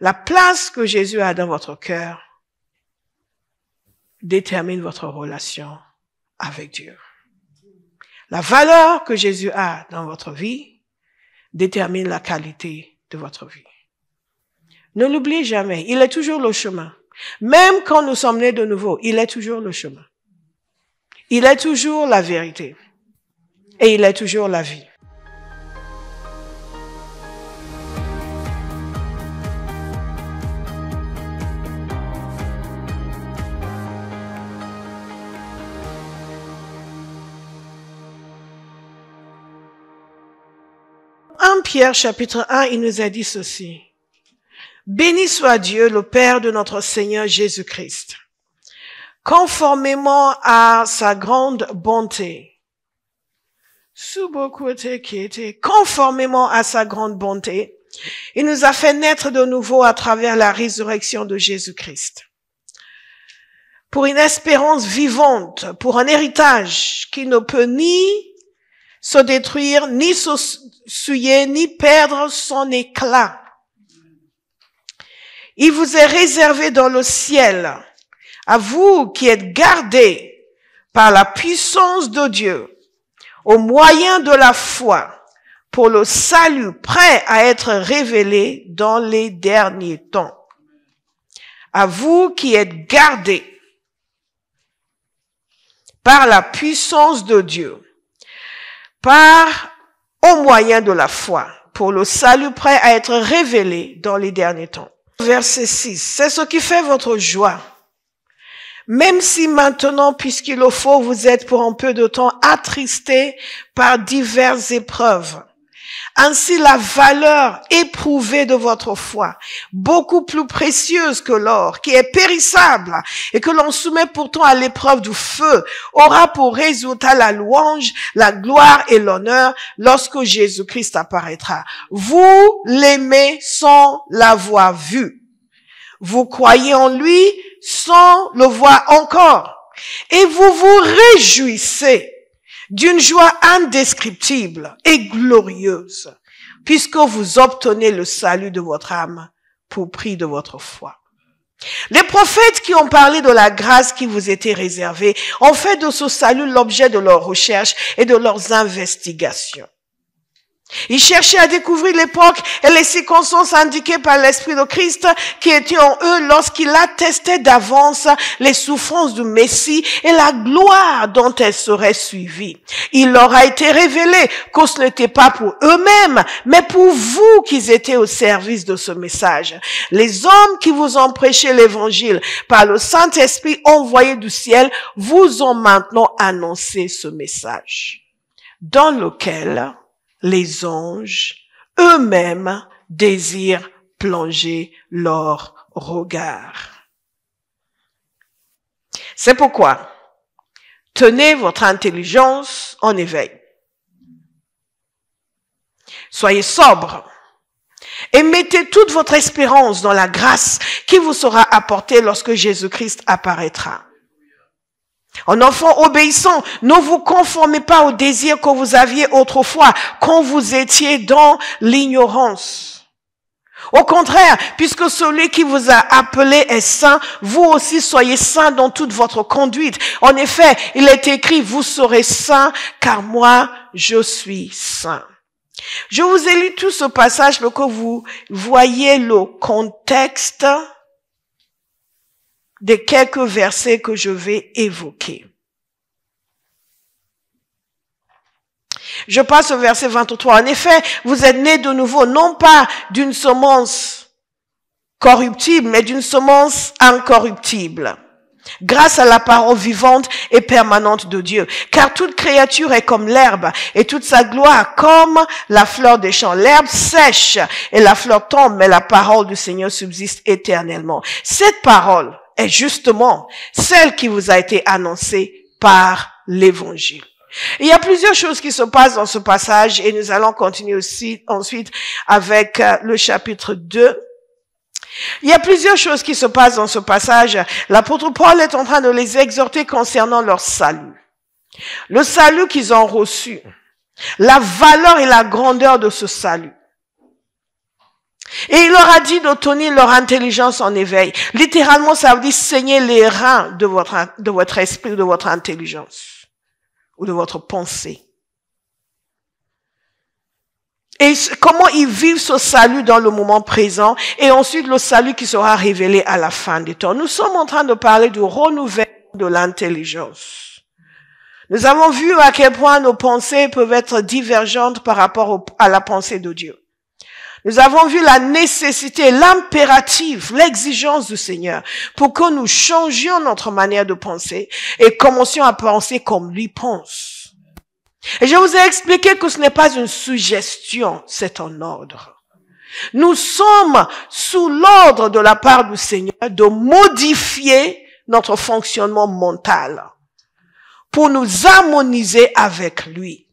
La place que Jésus a dans votre cœur détermine votre relation avec Dieu. La valeur que Jésus a dans votre vie détermine la qualité de votre vie. Ne l'oubliez jamais, il est toujours le chemin. Même quand nous sommes nés de nouveau, il est toujours le chemin. Il est toujours la vérité. Et il est toujours la vie. En Pierre chapitre 1, il nous a dit ceci. Béni soit Dieu, le Père de notre Seigneur Jésus-Christ. Conformément à sa grande bonté. Conformément à sa grande bonté, il nous a fait naître de nouveau à travers la résurrection de Jésus-Christ. Pour une espérance vivante, pour un héritage qui ne peut ni se détruire, ni se souiller, ni perdre son éclat. Il vous est réservé dans le ciel, à vous qui êtes gardés par la puissance de Dieu, au moyen de la foi, pour le salut prêt à être révélé dans les derniers temps. À vous qui êtes gardés par la puissance de Dieu, au moyen de la foi, pour le salut prêt à être révélé dans les derniers temps. Verset 6, c'est ce qui fait votre joie. Même si maintenant, puisqu'il le faut, vous êtes pour un peu de temps attristés par diverses épreuves. Ainsi, la valeur éprouvée de votre foi, beaucoup plus précieuse que l'or, qui est périssable et que l'on soumet pourtant à l'épreuve du feu, aura pour résultat la louange, la gloire et l'honneur lorsque Jésus-Christ apparaîtra. Vous l'aimez sans l'avoir vu. Vous croyez en lui sans le voir encore. Et vous vous réjouissez d'une joie indescriptible et glorieuse, puisque vous obtenez le salut de votre âme pour prix de votre foi. Les prophètes qui ont parlé de la grâce qui vous était réservée ont fait de ce salut l'objet de leurs recherches et de leurs investigations. Ils cherchaient à découvrir l'époque et les circonstances indiquées par l'Esprit de Christ qui étaient en eux lorsqu'il attestait d'avance les souffrances du Messie et la gloire dont elles seraient suivies. Il leur a été révélé que ce n'était pas pour eux-mêmes, mais pour vous qu'ils étaient au service de ce message. Les hommes qui vous ont prêché l'évangile par le Saint-Esprit envoyé du ciel vous ont maintenant annoncé ce message, dans lequel les anges eux-mêmes désirent plonger leur regard. C'est pourquoi, tenez votre intelligence en éveil. Soyez sobres et mettez toute votre espérance dans la grâce qui vous sera apportée lorsque Jésus-Christ apparaîtra. En enfant obéissant, ne vous conformez pas aux désirs que vous aviez autrefois, quand vous étiez dans l'ignorance. Au contraire, puisque celui qui vous a appelé est saint, vous aussi soyez saints dans toute votre conduite. En effet, il est écrit, vous serez saints, car moi, je suis saint. Je vous ai lu tout ce passage pour que vous voyez le contexte des quelques versets que je vais évoquer. Je passe au verset 23. En effet, vous êtes nés de nouveau, non pas d'une semence corruptible, mais d'une semence incorruptible, grâce à la parole vivante et permanente de Dieu. Car toute créature est comme l'herbe, et toute sa gloire comme la fleur des champs. L'herbe sèche et la fleur tombe, mais la parole du Seigneur subsiste éternellement. Cette parole est justement celle qui vous a été annoncée par l'Évangile. Il y a plusieurs choses qui se passent dans ce passage et nous allons continuer aussi ensuite avec le chapitre 2. Il y a plusieurs choses qui se passent dans ce passage. L'apôtre Paul est en train de les exhorter concernant leur salut. Le salut qu'ils ont reçu. La valeur et la grandeur de ce salut. Et il leur a dit de tenir leur intelligence en éveil. Littéralement, ça veut dire saigner les reins de votre esprit, de votre intelligence ou de votre pensée. Et comment ils vivent ce salut dans le moment présent et ensuite le salut qui sera révélé à la fin des temps. Nous sommes en train de parler du renouvellement de l'intelligence. Nous avons vu à quel point nos pensées peuvent être divergentes par rapport à la pensée de Dieu. Nous avons vu la nécessité, l'impératif, l'exigence du Seigneur pour que nous changions notre manière de penser et commencions à penser comme lui pense. Et je vous ai expliqué que ce n'est pas une suggestion, c'est un ordre. Nous sommes sous l'ordre de la part du Seigneur de modifier notre fonctionnement mental pour nous harmoniser avec lui.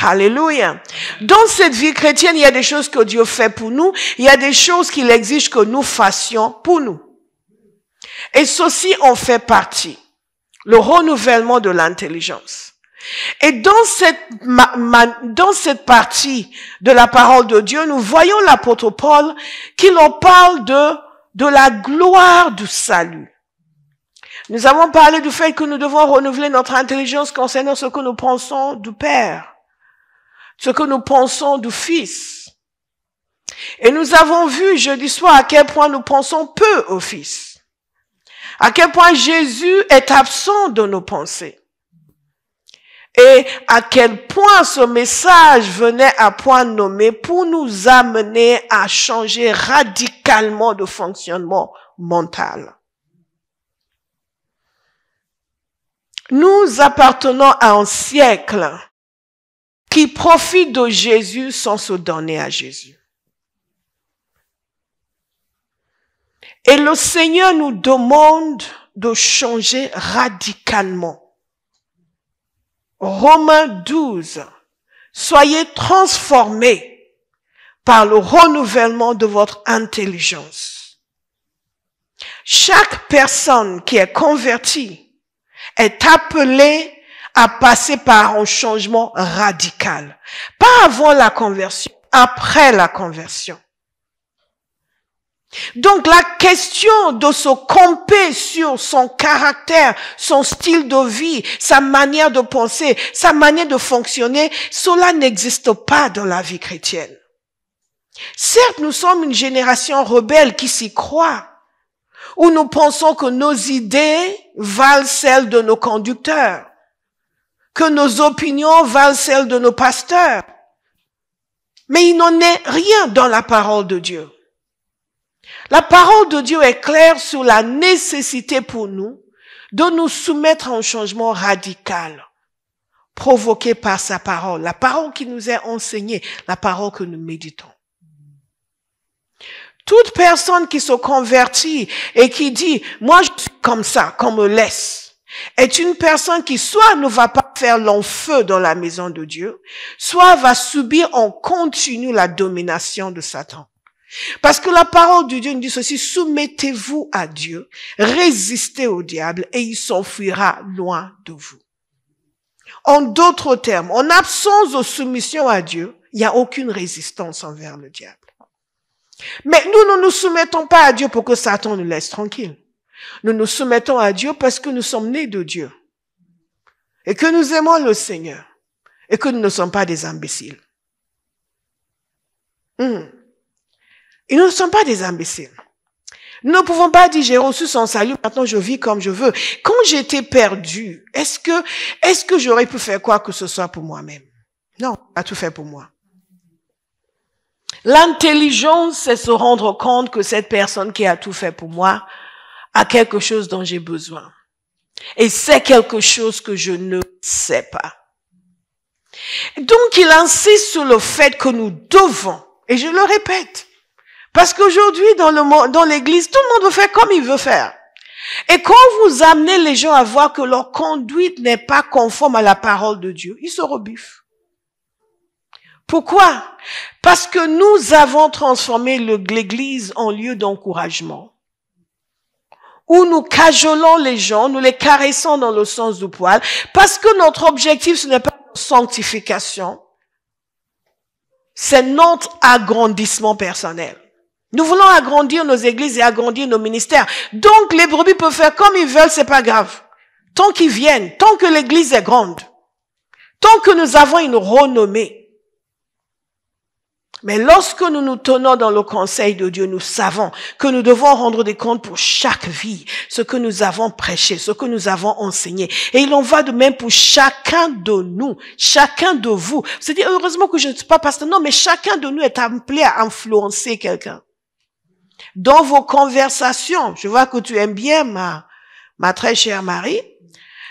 Alléluia. Dans cette vie chrétienne, il y a des choses que Dieu fait pour nous, il y a des choses qu'il exige que nous fassions pour nous. Et ceci en fait partie. Le renouvellement de l'intelligence. Et dans cette partie de la parole de Dieu, nous voyons l'apôtre Paul qui leur parle de la gloire du salut. Nous avons parlé du fait que nous devons renouveler notre intelligence concernant ce que nous pensons du Père, ce que nous pensons du Fils. Et nous avons vu jeudi soir à quel point nous pensons peu au Fils, à quel point Jésus est absent de nos pensées. Et à quel point ce message venait à point nommé pour nous amener à changer radicalement de fonctionnement mental. Nous appartenons à un siècle qui profite de Jésus sans se donner à Jésus. Et le Seigneur nous demande de changer radicalement. Romains 12, soyez transformés par le renouvellement de votre intelligence. Chaque personne qui est convertie est appelée à passer par un changement radical. Pas avant la conversion, après la conversion. Donc la question de se camper sur son caractère, son style de vie, sa manière de penser, sa manière de fonctionner, cela n'existe pas dans la vie chrétienne. Certes, nous sommes une génération rebelle qui s'y croit, où nous pensons que nos idées valent celles de nos conducteurs, que nos opinions valent celles de nos pasteurs. Mais il n'en est rien dans la parole de Dieu. La parole de Dieu est claire sur la nécessité pour nous de nous soumettre à un changement radical provoqué par sa parole, la parole qui nous est enseignée, la parole que nous méditons. Toute personne qui se convertit et qui dit « moi je suis comme ça, qu'on me laisse », est une personne qui soit ne va pas faire long feu dans la maison de Dieu, soit va subir en continu la domination de Satan. Parce que la parole de Dieu nous dit ceci, soumettez-vous à Dieu, résistez au diable et il s'enfuira loin de vous. En d'autres termes, en absence de soumission à Dieu, il n'y a aucune résistance envers le diable. Mais nous ne nous soumettons pas à Dieu pour que Satan nous laisse tranquille. Nous nous soumettons à Dieu parce que nous sommes nés de Dieu et que nous aimons le Seigneur et que nous ne sommes pas des imbéciles. Et nous ne sommes pas des imbéciles. Nous ne pouvons pas dire, j'ai reçu son salut, maintenant je vis comme je veux. Quand j'étais perdu, est-ce que j'aurais pu faire quoi que ce soit pour moi-même? Non, pas tout fait pour moi. L'intelligence, c'est se rendre compte que cette personne qui a tout fait pour moi a quelque chose dont j'ai besoin. Et c'est quelque chose que je ne sais pas. Donc, il insiste sur le fait que nous devons, et je le répète, parce qu'aujourd'hui, dans l'église, tout le monde veut faire comme il veut faire. Et quand vous amenez les gens à voir que leur conduite n'est pas conforme à la parole de Dieu, ils se rebuffent. Pourquoi? Parce que nous avons transformé l'église en lieu d'encouragement, où nous cajolons les gens, nous les caressons dans le sens du poil, parce que notre objectif, ce n'est pas la sanctification, c'est notre agrandissement personnel. Nous voulons agrandir nos églises et agrandir nos ministères. Donc, les brebis peuvent faire comme ils veulent, c'est pas grave. Tant qu'ils viennent, tant que l'église est grande, tant que nous avons une renommée. Mais lorsque nous nous tenons dans le conseil de Dieu, nous savons que nous devons rendre des comptes pour chaque vie, ce que nous avons prêché, ce que nous avons enseigné. Et il en va de même pour chacun de nous, chacun de vous. C'est-à-dire, heureusement que je ne suis pas pasteur, non, mais chacun de nous est appelé à influencer quelqu'un. Dans vos conversations, je vois que tu aimes bien ma très chère Marie.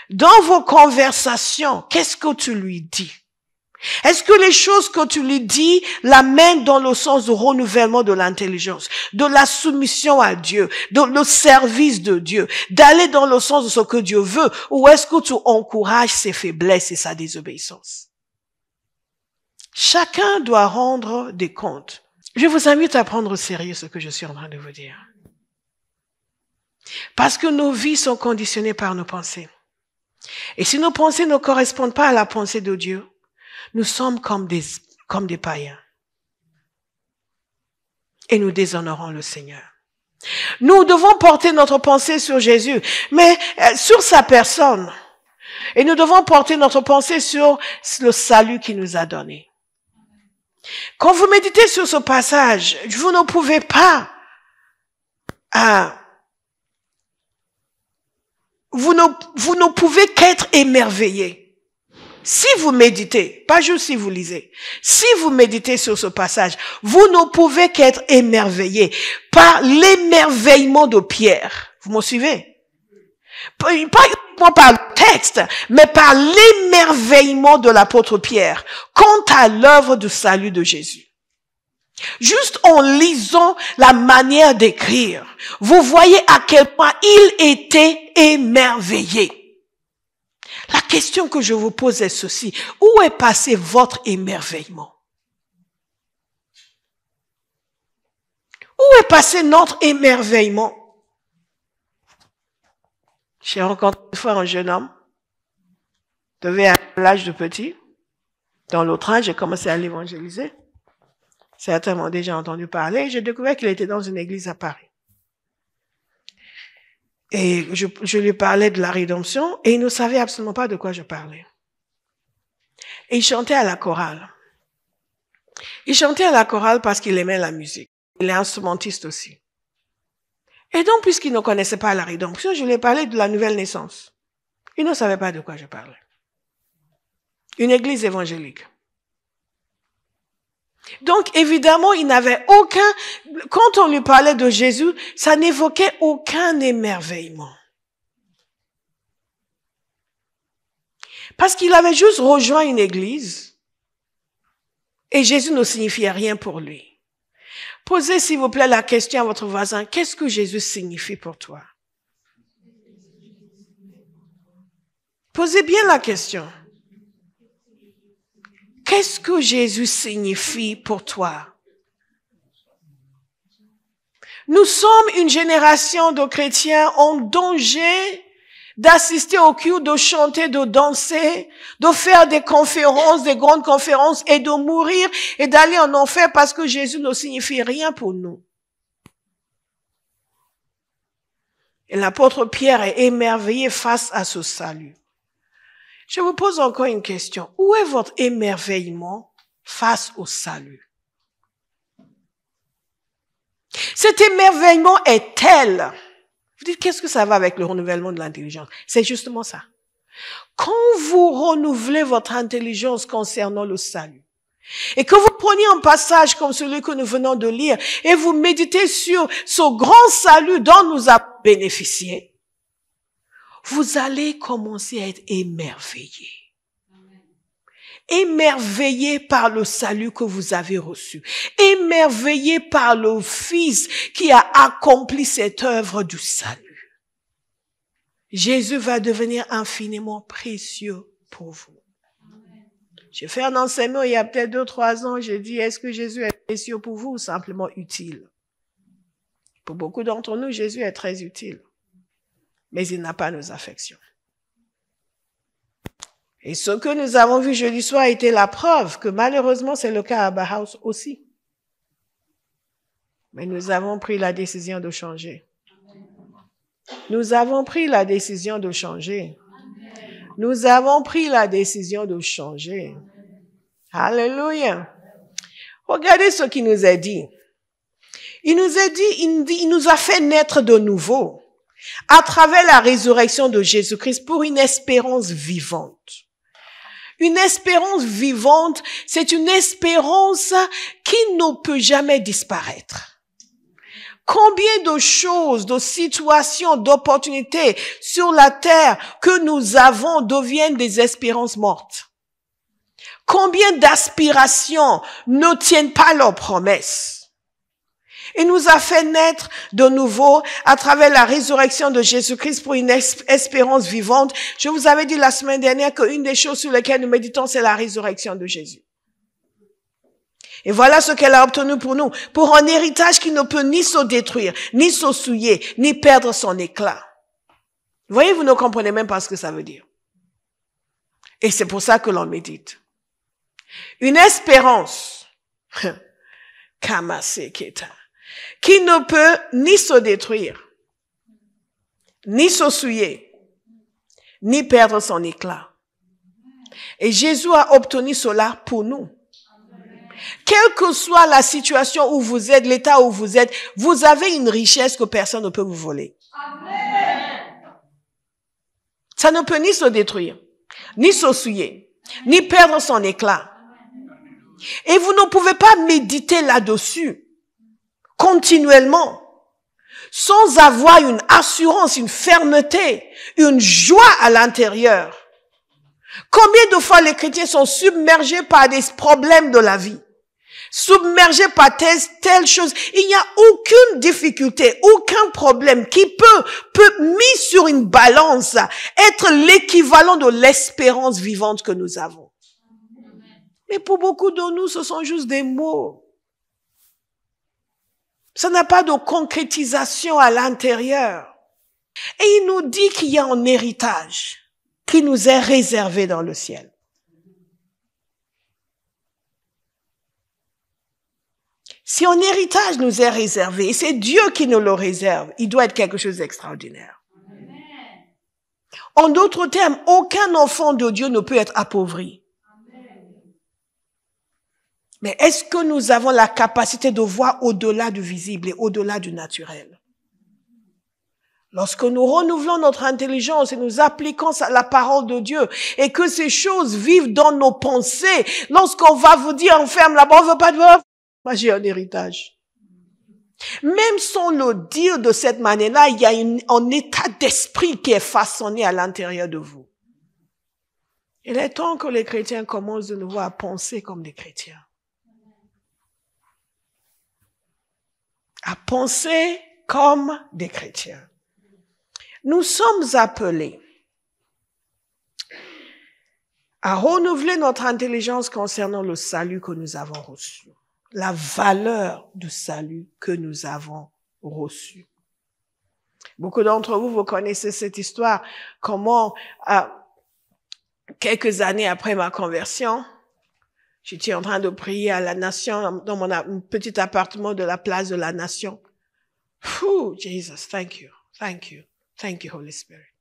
Dans vos conversations, qu'est-ce que tu lui dis? Est-ce que les choses que tu lui dis l'amènent dans le sens du renouvellement de l'intelligence, de la soumission à Dieu, de le service de Dieu, d'aller dans le sens de ce que Dieu veut, ou est-ce que tu encourages ses faiblesses et sa désobéissance? Chacun doit rendre des comptes. Je vous invite à prendre au sérieux ce que je suis en train de vous dire. Parce que nos vies sont conditionnées par nos pensées. Et si nos pensées ne correspondent pas à la pensée de Dieu, nous sommes comme des païens. Et nous déshonorons le Seigneur. Nous devons porter notre pensée sur Jésus, mais sur sa personne. Et nous devons porter notre pensée sur le salut qu'il nous a donné. Quand vous méditez sur ce passage, vous ne pouvez pas vous ne pouvez qu'être émerveillé. Si vous méditez, pas juste si vous lisez, si vous méditez sur ce passage, vous ne pouvez qu'être émerveillé par l'émerveillement de Pierre. Vous me suivez? Pas uniquement par le texte, mais par l'émerveillement de l'apôtre Pierre quant à l'œuvre du salut de Jésus. Juste en lisant la manière d'écrire, vous voyez à quel point il était émerveillé. La question que je vous pose est ceci. Où est passé votre émerveillement? Où est passé notre émerveillement? J'ai rencontré une fois un jeune homme, devait à l'âge de petit. Dans le train, j'ai commencé à l'évangéliser. Certains m'ont déjà entendu parler. J'ai découvert qu'il était dans une église à Paris. Et je lui parlais de la rédemption et il ne savait absolument pas de quoi je parlais. Et il chantait à la chorale. Il chantait à la chorale parce qu'il aimait la musique. Il est instrumentiste aussi. Et donc, puisqu'il ne connaissait pas la rédemption, je lui ai parlé de la nouvelle naissance. Il ne savait pas de quoi je parlais. Une église évangélique. Donc, évidemment, il n'avait quand on lui parlait de Jésus, ça n'évoquait aucun émerveillement. Parce qu'il avait juste rejoint une église et Jésus ne signifiait rien pour lui. Posez, s'il vous plaît, la question à votre voisin, qu'est-ce que Jésus signifie pour toi? Posez bien la question. Qu'est-ce que Jésus signifie pour toi? Nous sommes une génération de chrétiens en danger d'assister au culte, de chanter, de danser, de faire des conférences, des grandes conférences et de mourir et d'aller en enfer parce que Jésus ne signifie rien pour nous. Et l'apôtre Pierre est émerveillé face à ce salut. Je vous pose encore une question. Où est votre émerveillement face au salut? Cet émerveillement est tel. Vous dites, qu'est-ce que ça va avec le renouvellement de l'intelligence? C'est justement ça. Quand vous renouvelez votre intelligence concernant le salut, et que vous preniez un passage comme celui que nous venons de lire, et vous méditez sur ce grand salut dont nous avons bénéficié, vous allez commencer à être émerveillé. Émerveillé par le salut que vous avez reçu. Émerveillé par le Fils qui a accompli cette œuvre du salut. Jésus va devenir infiniment précieux pour vous. J'ai fait un enseignement il y a peut-être 2-3 ans. J'ai dit, est-ce que Jésus est précieux pour vous ou simplement utile? Pour beaucoup d'entre nous, Jésus est très utile. Mais il n'a pas nos affections. Et ce que nous avons vu jeudi soir a été la preuve que malheureusement c'est le cas à Bauhaus aussi. Mais nous avons pris la décision de changer. Nous avons pris la décision de changer. Nous avons pris la décision de changer. Alléluia. Regardez ce qu'il nous a dit. Il nous a fait naître de nouveau à travers la résurrection de Jésus-Christ pour une espérance vivante. Une espérance vivante, c'est une espérance qui ne peut jamais disparaître. Combien de choses, de situations, d'opportunités sur la terre que nous avons deviennent des espérances mortes? Combien d'aspirations ne tiennent pas leurs promesses? Il nous a fait naître de nouveau à travers la résurrection de Jésus-Christ pour une espérance vivante. Je vous avais dit la semaine dernière qu'une des choses sur lesquelles nous méditons, c'est la résurrection de Jésus. Et voilà ce qu'elle a obtenu pour nous, pour un héritage qui ne peut ni se détruire, ni se souiller, ni perdre son éclat. Vous voyez, vous ne comprenez même pas ce que ça veut dire. Et c'est pour ça que l'on médite. Une espérance, Kamaseketa, qui ne peut ni se détruire, ni se souiller, ni perdre son éclat. Et Jésus a obtenu cela pour nous. Quelle que soit la situation où vous êtes, l'état où vous êtes, vous avez une richesse que personne ne peut vous voler. Amen. Ça ne peut ni se détruire, ni se souiller, ni perdre son éclat. Et vous ne pouvez pas méditer là-dessus continuellement sans avoir une assurance, une fermeté, une joie à l'intérieur. Combien de fois les chrétiens sont submergés par des problèmes de la vie? Submergés par telle chose. Il n'y a aucune difficulté, aucun problème qui peut mis sur une balance, être l'équivalent de l'espérance vivante que nous avons. Mais pour beaucoup de nous, ce sont juste des mots. Ça n'a pas de concrétisation à l'intérieur. Et il nous dit qu'il y a un héritage qui nous est réservé dans le ciel. Si un héritage nous est réservé, et c'est Dieu qui nous le réserve, il doit être quelque chose d'extraordinaire. Amen. En d'autres termes, aucun enfant de Dieu ne peut être appauvri. Amen. Mais est-ce que nous avons la capacité de voir au-delà du visible et au-delà du naturel? Lorsque nous renouvelons notre intelligence et nous appliquons la parole de Dieu et que ces choses vivent dans nos pensées, lorsqu'on va vous dire, on ferme là-bas, on veut pas de voir, moi j'ai un héritage. Même sans le dire de cette manière-là, il y a un état d'esprit qui est façonné à l'intérieur de vous. Il est temps que les chrétiens commencent de nouveau à penser comme des chrétiens. À penser comme des chrétiens. Nous sommes appelés à renouveler notre intelligence concernant le salut que nous avons reçu, la valeur du salut que nous avons reçu. Beaucoup d'entre vous, vous connaissez cette histoire, comment, quelques années après ma conversion, j'étais en train de prier à la Nation, dans mon petit appartement de la place de la Nation. Jesus, thank you, thank you. Thank you, Holy Spirit.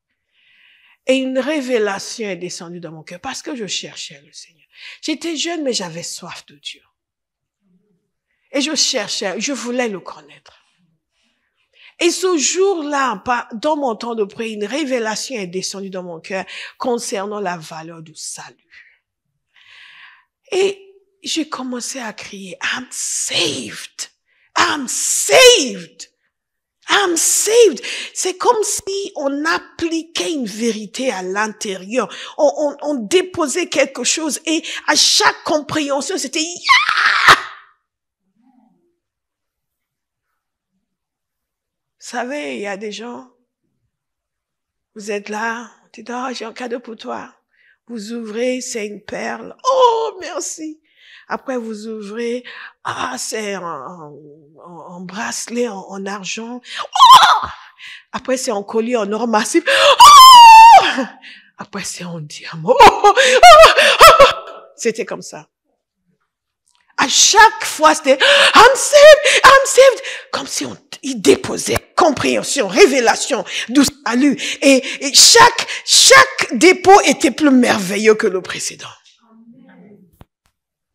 Et une révélation est descendue dans mon cœur parce que je cherchais le Seigneur. J'étais jeune, mais j'avais soif de Dieu. Et je cherchais, je voulais le connaître. Et ce jour-là, dans mon temps de prière, une révélation est descendue dans mon cœur concernant la valeur du salut. Et j'ai commencé à crier, I'm saved. I'm saved. I'm saved. C'est comme si on appliquait une vérité à l'intérieur. On déposait quelque chose et à chaque compréhension, c'était yeah! Vous savez, il y a des gens, vous êtes là, tu dis, oh, j'ai un cadeau pour toi. Vous ouvrez, c'est une perle. Oh, merci. Après, vous ouvrez, c'est un bracelet en argent. Oh! Après, c'est un collier en or massif. Oh! Après, c'est en diamant. C'était comme ça. À chaque fois, c'était I'm saved. Comme si il déposait compréhension, révélation du salut. Et chaque dépôt était plus merveilleux que le précédent.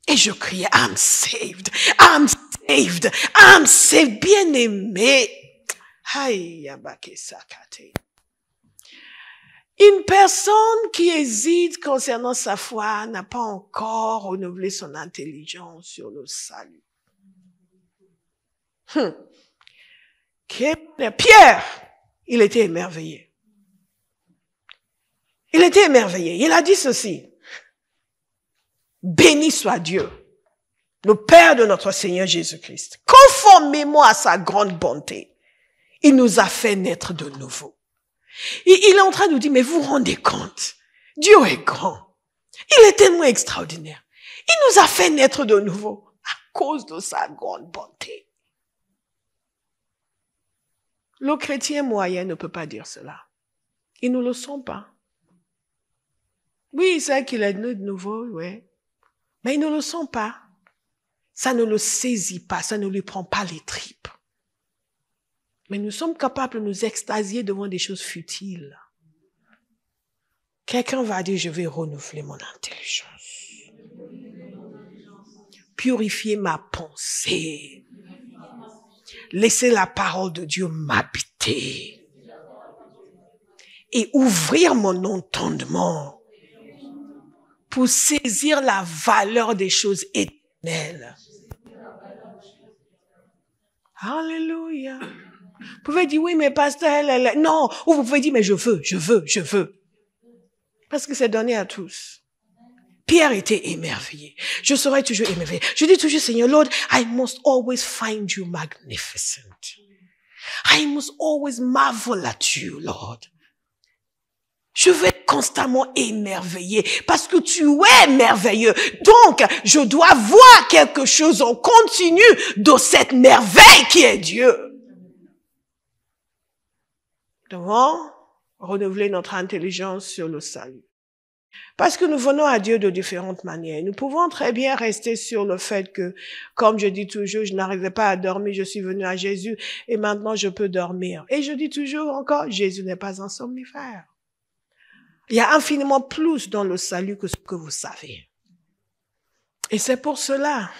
Et je criais, I'm saved. Bien aimé. Une personne qui hésite concernant sa foi n'a pas encore renouvelé son intelligence sur le salut. Pierre, il était émerveillé. Il a dit ceci. Béni soit Dieu, le Père de notre Seigneur Jésus-Christ. Conformément à sa grande bonté, il nous a fait naître de nouveau. Il est en train de nous dire, mais vous vous rendez compte, Dieu est grand. Il est tellement extraordinaire. Il nous a fait naître de nouveau à cause de sa grande bonté. Le chrétien moyen ne peut pas dire cela. Ils ne le sont pas. Oui, il sait qu'il est né de nouveau, oui. Mais ils ne le sont pas. Ça ne le saisit pas, ça ne lui prend pas les tripes. Mais nous sommes capables de nous extasier devant des choses futiles. Quelqu'un va dire, je vais renouveler mon intelligence. Purifier ma pensée. Laisser la parole de Dieu m'habiter. Et ouvrir mon entendement pour saisir la valeur des choses éternelles. Alléluia. Vous pouvez dire, oui, mais pasteur, non. Ou vous pouvez dire, mais je veux. Parce que c'est donné à tous. Pierre était émerveillé. Je serai toujours émerveillé. Je dis toujours, Seigneur, Lord, I must always find you magnificent. I must always marvel at you, Lord. Je vais être constamment émerveillé parce que tu es merveilleux. Donc, je dois voir quelque chose en continu de cette merveille qui est Dieu. Nous devons renouveler notre intelligence sur le salut. Parce que nous venons à Dieu de différentes manières. Nous pouvons très bien rester sur le fait que, comme je dis toujours, je n'arrivais pas à dormir, je suis venu à Jésus et maintenant je peux dormir. Et je dis toujours encore, Jésus n'est pas un somnifère. Il y a infiniment plus dans le salut que ce que vous savez. Et c'est pour cela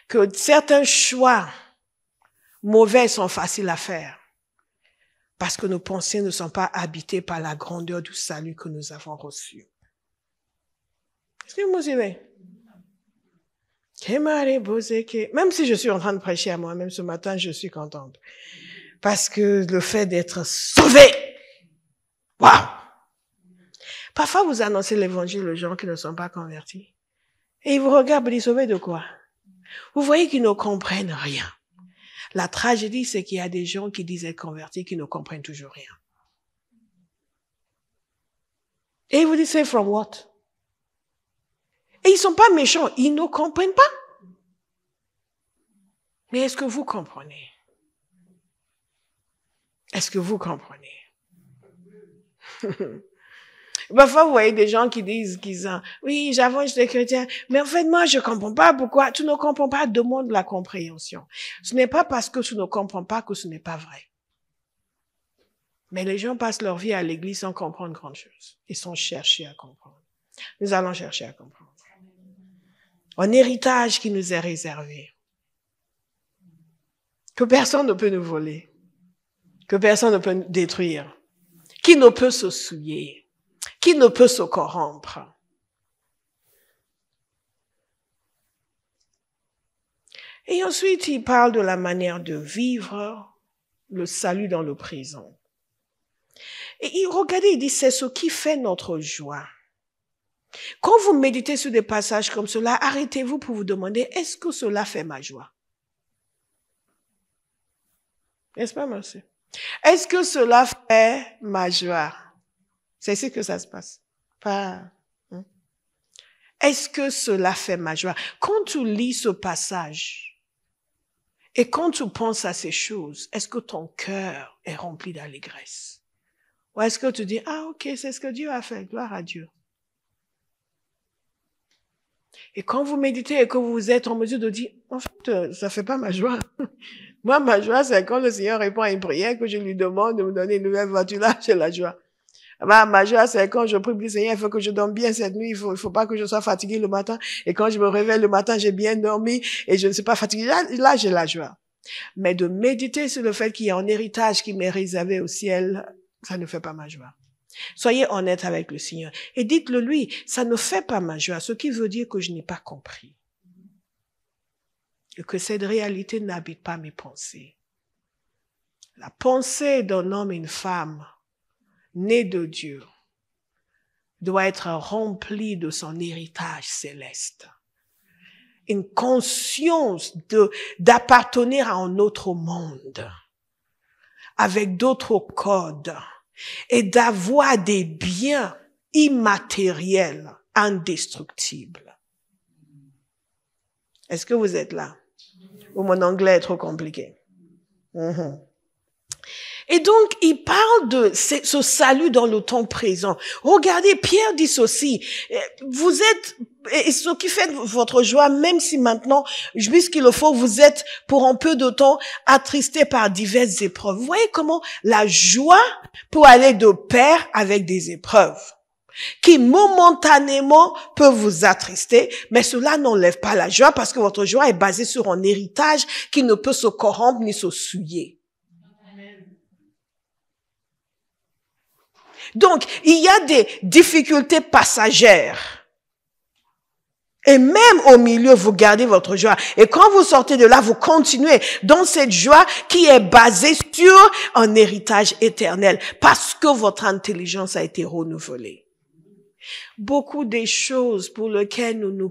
que certains choix mauvais sont faciles à faire. Parce que nos pensées ne sont pas habitées par la grandeur du salut que nous avons reçu. Est-ce que vous me suivez? Même si je suis en train de prêcher à moi-même ce matin, je suis contente. Parce que le fait d'être sauvé, waouh! Parfois, vous annoncez l'évangile aux gens qui ne sont pas convertis. Et ils vous regardent, vous disent, sauvé de quoi? Vous voyez qu'ils ne comprennent rien. La tragédie, c'est qu'il y a des gens qui disent être convertis qui ne comprennent toujours rien. Et ils vous disent, c'est from what? Et ils ne sont pas méchants, ils ne comprennent pas. Mais est-ce que vous comprenez? Est-ce que vous comprenez? Parfois, vous voyez des gens qui disent oui, j'avoue, je suis chrétien, mais en fait, moi, je comprends pas pourquoi. Tu ne comprends pas, demande la compréhension. Ce n'est pas parce que tu ne comprends pas que ce n'est pas vrai. Mais les gens passent leur vie à l'église sans comprendre grand chose. Ils sont cherchés à comprendre. Nous allons chercher à comprendre. Un héritage qui nous est réservé. Que personne ne peut nous voler. Que personne ne peut nous détruire. Qui ne peut se souiller. Qui ne peut se corrompre. Et ensuite, il parle de la manière de vivre le salut dans le présent. Et regardez, il dit, c'est ce qui fait notre joie. Quand vous méditez sur des passages comme cela, arrêtez-vous pour vous demander, est-ce que cela fait ma joie? N'est-ce pas, monsieur? Est-ce que cela fait ma joie? C'est ici que ça se passe. Pas. Est-ce que cela fait ma joie? Quand tu lis ce passage et quand tu penses à ces choses, est-ce que ton cœur est rempli d'allégresse? Ou est-ce que tu dis, ah ok, c'est ce que Dieu a fait, gloire à Dieu. Et quand vous méditez et que vous êtes en mesure de dire, en fait, ça fait pas ma joie. Moi, ma joie, c'est quand le Seigneur répond à une prière, que je lui demande de me donner une nouvelle voiture, là, j'ai la joie. Ma joie, c'est quand je prie le Seigneur, il faut que je dorme bien cette nuit, il faut pas que je sois fatiguée le matin. Et quand je me réveille le matin, j'ai bien dormi et je ne suis pas fatiguée. Là, j'ai la joie. Mais de méditer sur le fait qu'il y a un héritage qui m'est réservé au ciel, ça ne fait pas ma joie. Soyez honnête avec le Seigneur et dites-le lui, ça ne fait pas ma joie, ce qui veut dire que je n'ai pas compris. Et que cette réalité n'habite pas mes pensées. La pensée d'un homme et une femme nés de Dieu doit être remplie de son héritage céleste. Une conscience d'appartenir à un autre monde, avec d'autres codes, et d'avoir des biens immatériels, indestructibles. Est-ce que vous êtes là? Ou mon anglais est trop compliqué? Et donc, il parle de ce salut dans le temps présent. Regardez, Pierre dit ceci. Vous êtes, et ce qui fait votre joie, même si maintenant, puisqu'il le faut, vous êtes pour un peu de temps attristés par diverses épreuves. Vous voyez comment la joie peut aller de pair avec des épreuves qui momentanément peuvent vous attrister, mais cela n'enlève pas la joie parce que votre joie est basée sur un héritage qui ne peut se corrompre ni se souiller. Donc, il y a des difficultés passagères. Et même au milieu, vous gardez votre joie. Et quand vous sortez de là, vous continuez dans cette joie qui est basée sur un héritage éternel parce que votre intelligence a été renouvelée. Beaucoup des choses pour lesquelles nous nous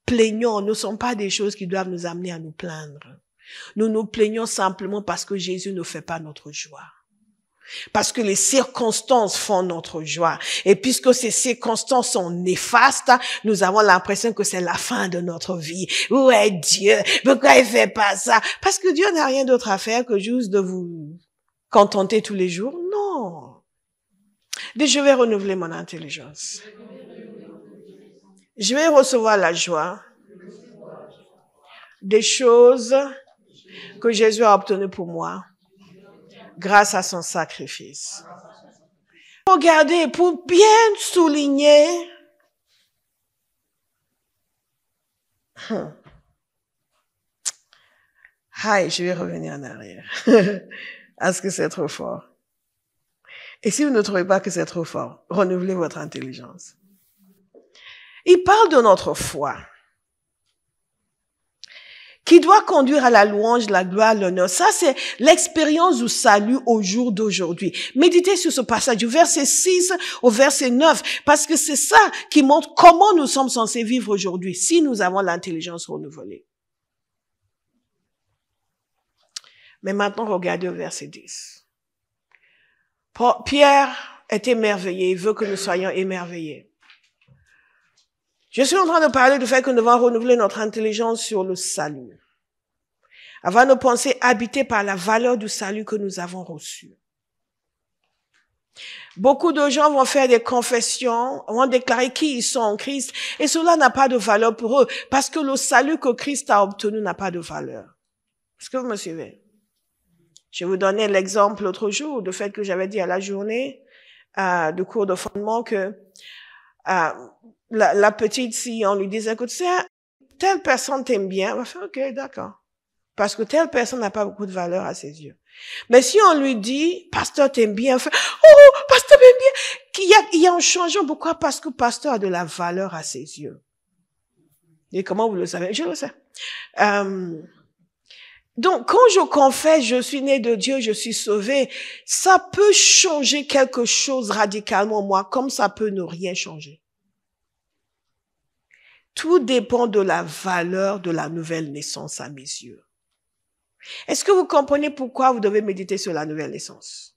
plaignons ne sont pas des choses qui doivent nous amener à nous plaindre. Nous nous plaignons simplement parce que Jésus ne fait pas notre joie. Parce que les circonstances font notre joie. Et puisque ces circonstances sont néfastes, nous avons l'impression que c'est la fin de notre vie. Où est Dieu? Pourquoi il fait pas ça? Parce que Dieu n'a rien d'autre à faire que juste de vous contenter tous les jours. Non. Je vais renouveler mon intelligence. Je vais recevoir la joie des choses que Jésus a obtenues pour moi grâce à son sacrifice. Regardez, pour bien souligner, je vais revenir en arrière. Est-ce que c'est trop fort? Et si vous ne trouvez pas que c'est trop fort, renouvelez votre intelligence. Il parle de notre foi, qui doit conduire à la louange, la gloire, l'honneur. Ça, c'est l'expérience du salut au jour d'aujourd'hui. Méditez sur ce passage du verset 6 au verset 9, parce que c'est ça qui montre comment nous sommes censés vivre aujourd'hui, si nous avons l'intelligence renouvelée. Mais maintenant, regardez au verset 10. Pierre est émerveillé, il veut que nous soyons émerveillés. Je suis en train de parler du fait que nous devons renouveler notre intelligence sur le salut. Avoir nos pensées habitées par la valeur du salut que nous avons reçu. Beaucoup de gens vont faire des confessions, vont déclarer qui ils sont en Christ, et cela n'a pas de valeur pour eux, parce que le salut que Christ a obtenu n'a pas de valeur. Est-ce que vous me suivez? Je vous donnais l'exemple l'autre jour, du fait que j'avais dit à la journée de cours de fondement que la petite, si on lui disait, écoute, telle personne t'aime bien, elle va faire, ok, d'accord. Parce que telle personne n'a pas beaucoup de valeur à ses yeux. Mais si on lui dit, pasteur t'aime bien, elle fait, oh, pasteur t'aime bien, il y a un changement. Pourquoi? Parce que pasteur a de la valeur à ses yeux. Et comment vous le savez? Je le sais. Donc, quand je confesse, je suis né de Dieu, je suis sauvé, ça peut changer quelque chose radicalement en moi, comme ça peut ne rien changer. Tout dépend de la valeur de la nouvelle naissance à mes yeux. Est-ce que vous comprenez pourquoi vous devez méditer sur la nouvelle naissance?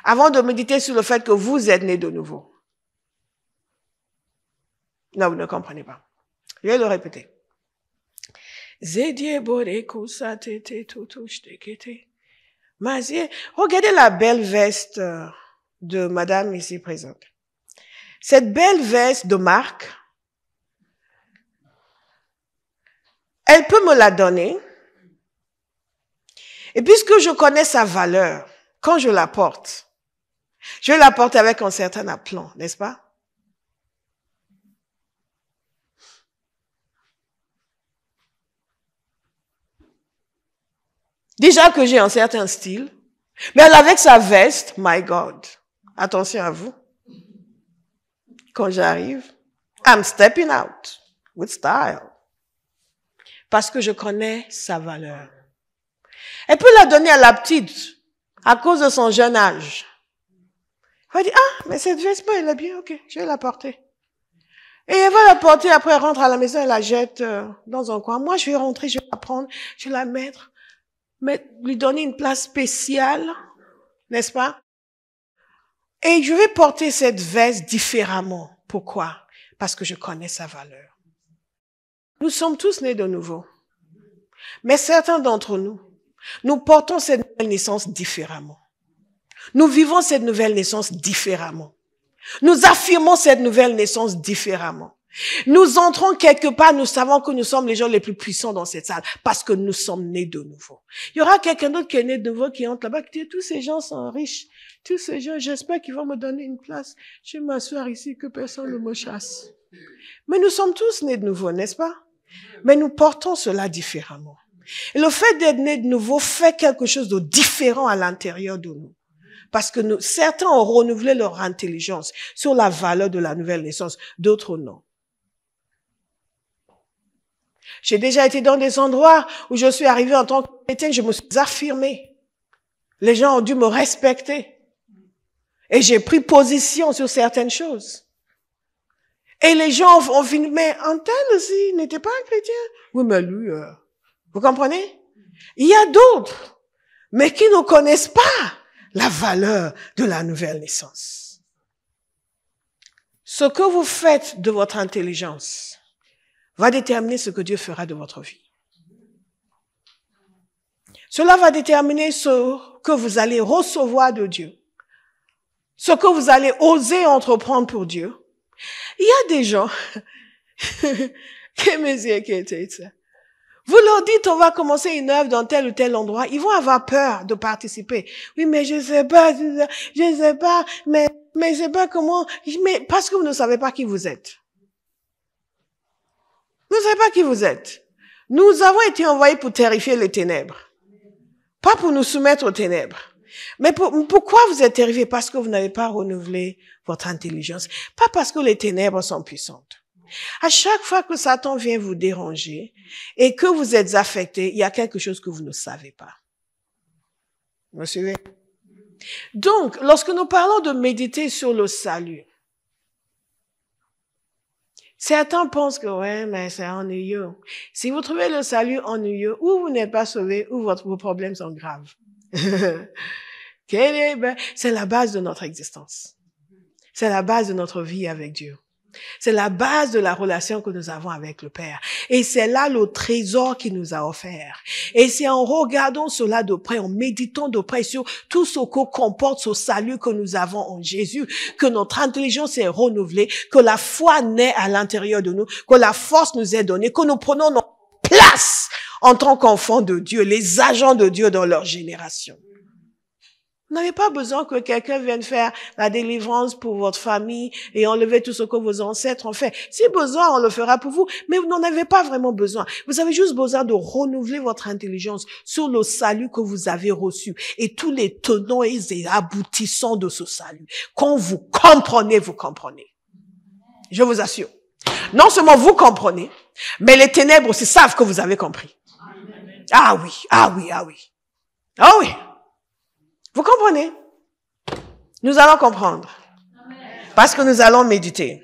Avant de méditer sur le fait que vous êtes né de nouveau. Non, vous ne comprenez pas. Je vais le répéter. Regardez la belle veste de madame ici présente. Cette belle veste de marque, elle peut me la donner. Et puisque je connais sa valeur, quand je la porte, je la porte avec un certain aplomb, n'est-ce pas? Déjà que j'ai un certain style, mais avec sa veste, my God, attention à vous. Quand j'arrive, I'm stepping out with style. Parce que je connais sa valeur. Elle peut la donner à la petite à cause de son jeune âge. Elle va dire, ah, mais cette veste, elle est bien, ok, je vais la porter. Et elle va la porter, après elle rentre à la maison, elle la jette dans un coin. Moi, je vais rentrer, je vais la prendre, je vais la mettre, lui donner une place spéciale, n'est-ce pas? Et je vais porter cette veste différemment. Pourquoi? Parce que je connais sa valeur. Nous sommes tous nés de nouveau. Mais certains d'entre nous, nous portons cette nouvelle naissance différemment. Nous vivons cette nouvelle naissance différemment. Nous affirmons cette nouvelle naissance différemment. Nous entrons quelque part, nous savons que nous sommes les gens les plus puissants dans cette salle parce que nous sommes nés de nouveau. Il y aura quelqu'un d'autre qui est né de nouveau qui entre là-bas qui dit, tous ces gens sont riches. Tous ces gens, j'espère qu'ils vont me donner une place. Je vais m'asseoir ici, que personne ne me chasse. Mais nous sommes tous nés de nouveau, n'est-ce pas? Mais nous portons cela différemment. Et le fait d'être né de nouveau fait quelque chose de différent à l'intérieur de nous. Parce que certains ont renouvelé leur intelligence sur la valeur de la nouvelle naissance, d'autres non. J'ai déjà été dans des endroits où je suis arrivée en tant que chrétienne, je me suis affirmée. Les gens ont dû me respecter. Et j'ai pris position sur certaines choses. Et les gens ont fini, mais un tel aussi n'était pas un chrétien. Oui, mais lui, vous comprenez? Il y a d'autres, mais qui ne connaissent pas la valeur de la nouvelle naissance. Ce que vous faites de votre intelligence va déterminer ce que Dieu fera de votre vie. Cela va déterminer ce que vous allez recevoir de Dieu. Ce que vous allez oser entreprendre pour Dieu. Il y a des gens, vous leur dites, on va commencer une œuvre dans tel ou tel endroit, ils vont avoir peur de participer. Oui, mais je sais pas, mais je sais pas comment, mais parce que vous ne savez pas qui vous êtes. Vous ne savez pas qui vous êtes. Nous avons été envoyés pour terrifier les ténèbres. Pas pour nous soumettre aux ténèbres. Mais pourquoi vous êtes terrifiés? Parce que vous n'avez pas renouvelé votre intelligence. Pas parce que les ténèbres sont puissantes. À chaque fois que Satan vient vous déranger et que vous êtes affecté, il y a quelque chose que vous ne savez pas. Vous me suivez? Donc, lorsque nous parlons de méditer sur le salut, certains pensent que, ouais, mais c'est ennuyeux. Si vous trouvez le salut ennuyeux, ou vous n'êtes pas sauvé, ou vos problèmes sont graves. C'est la base de notre existence. C'est la base de notre vie avec Dieu. C'est la base de la relation que nous avons avec le Père. Et c'est là le trésor qu'il nous a offert. Et c'est en regardant cela de près, en méditant de près sur tout ce que comporte ce salut que nous avons en Jésus, que notre intelligence est renouvelée, que la foi naît à l'intérieur de nous, que la force nous est donnée, que nous prenons notre place en tant qu'enfants de Dieu, les agents de Dieu dans leur génération. Vous n'avez pas besoin que quelqu'un vienne faire la délivrance pour votre famille et enlever tout ce que vos ancêtres ont fait. Si besoin, on le fera pour vous, mais vous n'en avez pas vraiment besoin. Vous avez juste besoin de renouveler votre intelligence sur le salut que vous avez reçu et tous les tenants et aboutissants de ce salut. Quand vous comprenez, vous comprenez. Je vous assure. Non seulement vous comprenez, mais les ténèbres aussi savent que vous avez compris. Ah oui, ah oui, ah oui. Ah oui. Vous comprenez? Nous allons comprendre. Parce que nous allons méditer.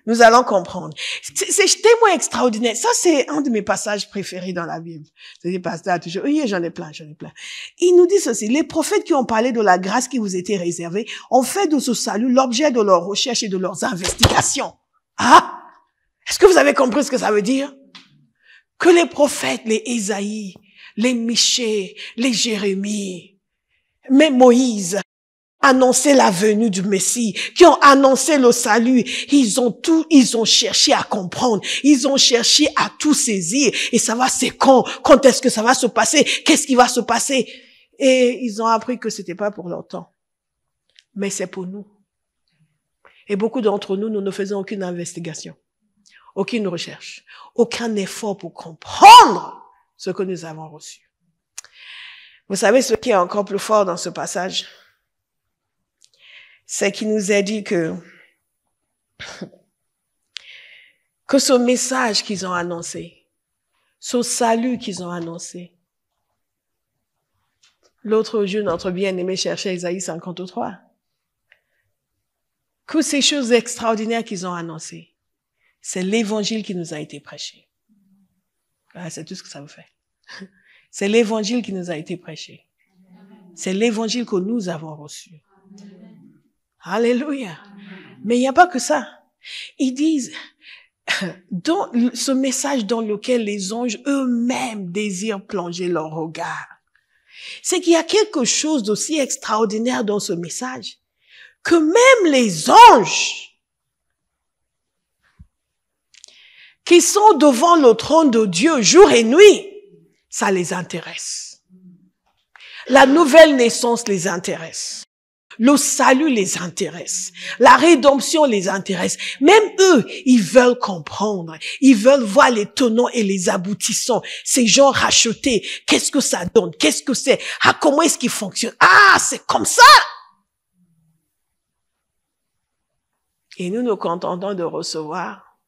Nous allons comprendre. C'est tellement extraordinaire. Ça, c'est un de mes passages préférés dans la Bible. C'est pasteur toujours. Oui, j'en ai plein. Il nous dit ceci. Les prophètes qui ont parlé de la grâce qui vous était réservée ont fait de ce salut l'objet de leurs recherches et de leurs investigations. Ah! Est-ce que vous avez compris ce que ça veut dire? Que les prophètes, les Ésaïe, les Michée, les Jérémie, mais Moïse, annoncer la venue du Messie, qui ont annoncé le salut, ils ont cherché à comprendre, ils ont cherché à tout saisir et savoir c'est quand est-ce que ça va se passer, qu'est-ce qui va se passer. Et ils ont appris que c'était pas pour leur temps, mais c'est pour nous. Et beaucoup d'entre nous, nous ne faisons aucune investigation, aucune recherche, aucun effort pour comprendre ce que nous avons reçu. Vous savez ce qui est encore plus fort dans ce passage? C'est qu'il nous a dit que ce message qu'ils ont annoncé, ce salut qu'ils ont annoncé. L'autre jour, notre bien-aimé cherchait Isaïe 53. Que ces choses extraordinaires qu'ils ont annoncées, c'est l'évangile qui nous a été prêché. Ah, c'est tout ce que ça vous fait. C'est l'évangile qui nous a été prêché. C'est l'évangile que nous avons reçu. Alléluia. Mais il n'y a pas que ça. Ils disent, dans ce message dans lequel les anges eux-mêmes désirent plonger leur regard, c'est qu'il y a quelque chose d'aussi extraordinaire dans ce message, que même les anges qui sont devant le trône de Dieu jour et nuit, ça les intéresse. La nouvelle naissance les intéresse. Le salut les intéresse. La rédemption les intéresse. Même eux, ils veulent comprendre. Ils veulent voir les tenants et les aboutissants. Ces gens rachetés, qu'est-ce que ça donne? Qu'est-ce que c'est? Ah, comment est-ce qu'ils fonctionnent? Ah, c'est comme ça! Et nous nous contentons de recevoir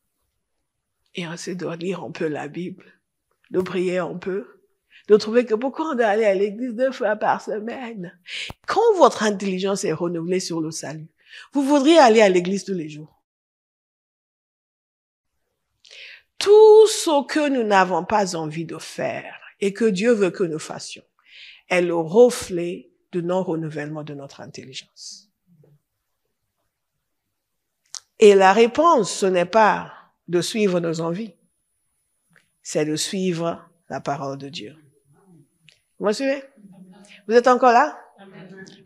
et ensuite de lire un peu la Bible, de prier un peu, de trouver que pourquoi on doit aller à l'église 2 fois par semaine. Quand votre intelligence est renouvelée sur le salut, vous voudriez aller à l'église tous les jours. Tout ce que nous n'avons pas envie de faire et que Dieu veut que nous fassions est le reflet du non-renouvellement de notre intelligence. Et la réponse, ce n'est pas de suivre nos envies, c'est de suivre la parole de Dieu. Vous me suivez? Vous êtes encore là?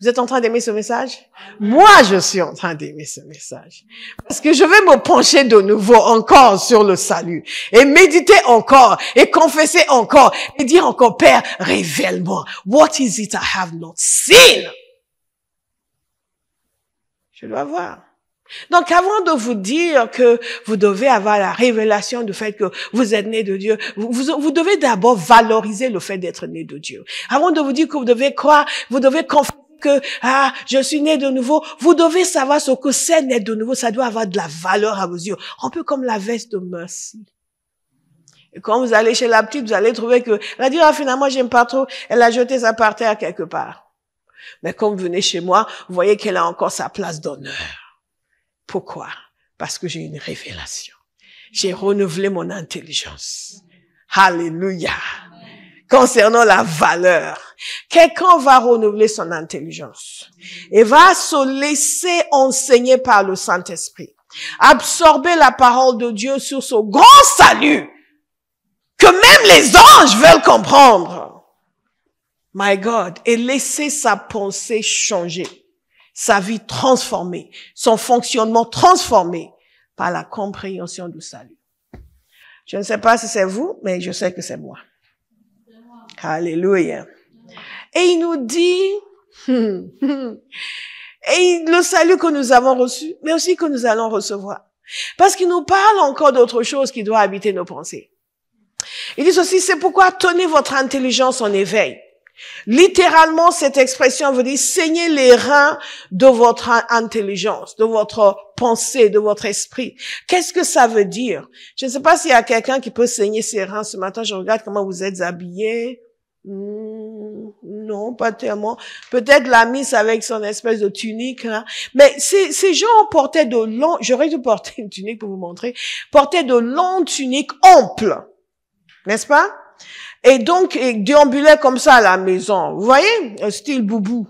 Vous êtes en train d'aimer ce message? Moi, je suis en train d'aimer ce message. Parce que je vais me pencher de nouveau encore sur le salut. Et méditer encore. Et confesser encore. Et dire encore, Père, révèle-moi. What is it I have not seen? Je dois voir. Donc, avant de vous dire que vous devez avoir la révélation du fait que vous êtes né de Dieu, vous devez d'abord valoriser le fait d'être né de Dieu. Avant de vous dire que vous devez croire, vous devez confesser que, je suis né de nouveau, vous devez savoir ce que c'est né de nouveau. Ça doit avoir de la valeur à vos yeux. Un peu comme la veste de Mercy. Et quand vous allez chez la petite, vous allez trouver que, elle a dit, finalement, j'aime pas trop, elle a jeté ça par terre quelque part. Mais quand vous venez chez moi, vous voyez qu'elle a encore sa place d'honneur. Pourquoi? Parce que j'ai une révélation. J'ai renouvelé mon intelligence. Alléluia. Concernant la valeur, quelqu'un va renouveler son intelligence et va se laisser enseigner par le Saint-Esprit. Absorber la parole de Dieu sur ce grand salut que même les anges veulent comprendre. My God. Et laisser sa pensée changer. Sa vie transformée, son fonctionnement transformé par la compréhension du salut. Je ne sais pas si c'est vous, mais je sais que c'est moi. Alléluia. Et il nous dit, et le salut que nous avons reçu, mais aussi que nous allons recevoir. Parce qu'il nous parle encore d'autre chose qui doit habiter nos pensées. Il dit ceci, c'est pourquoi tenez votre intelligence en éveil. Littéralement, cette expression veut dire saigner les reins de votre intelligence, de votre pensée, de votre esprit. Qu'est-ce que ça veut dire? Je ne sais pas s'il y a quelqu'un qui peut saigner ses reins ce matin. Je regarde comment vous êtes habillés. Non, pas tellement. Peut-être la miss avec son espèce de tunique, là. Mais ces gens portaient de longs, j'aurais dû porter une tunique pour vous montrer, portaient de longues tuniques amples. N'est-ce pas? Et donc, ils déambulaient comme ça à la maison. Vous voyez? Style boubou.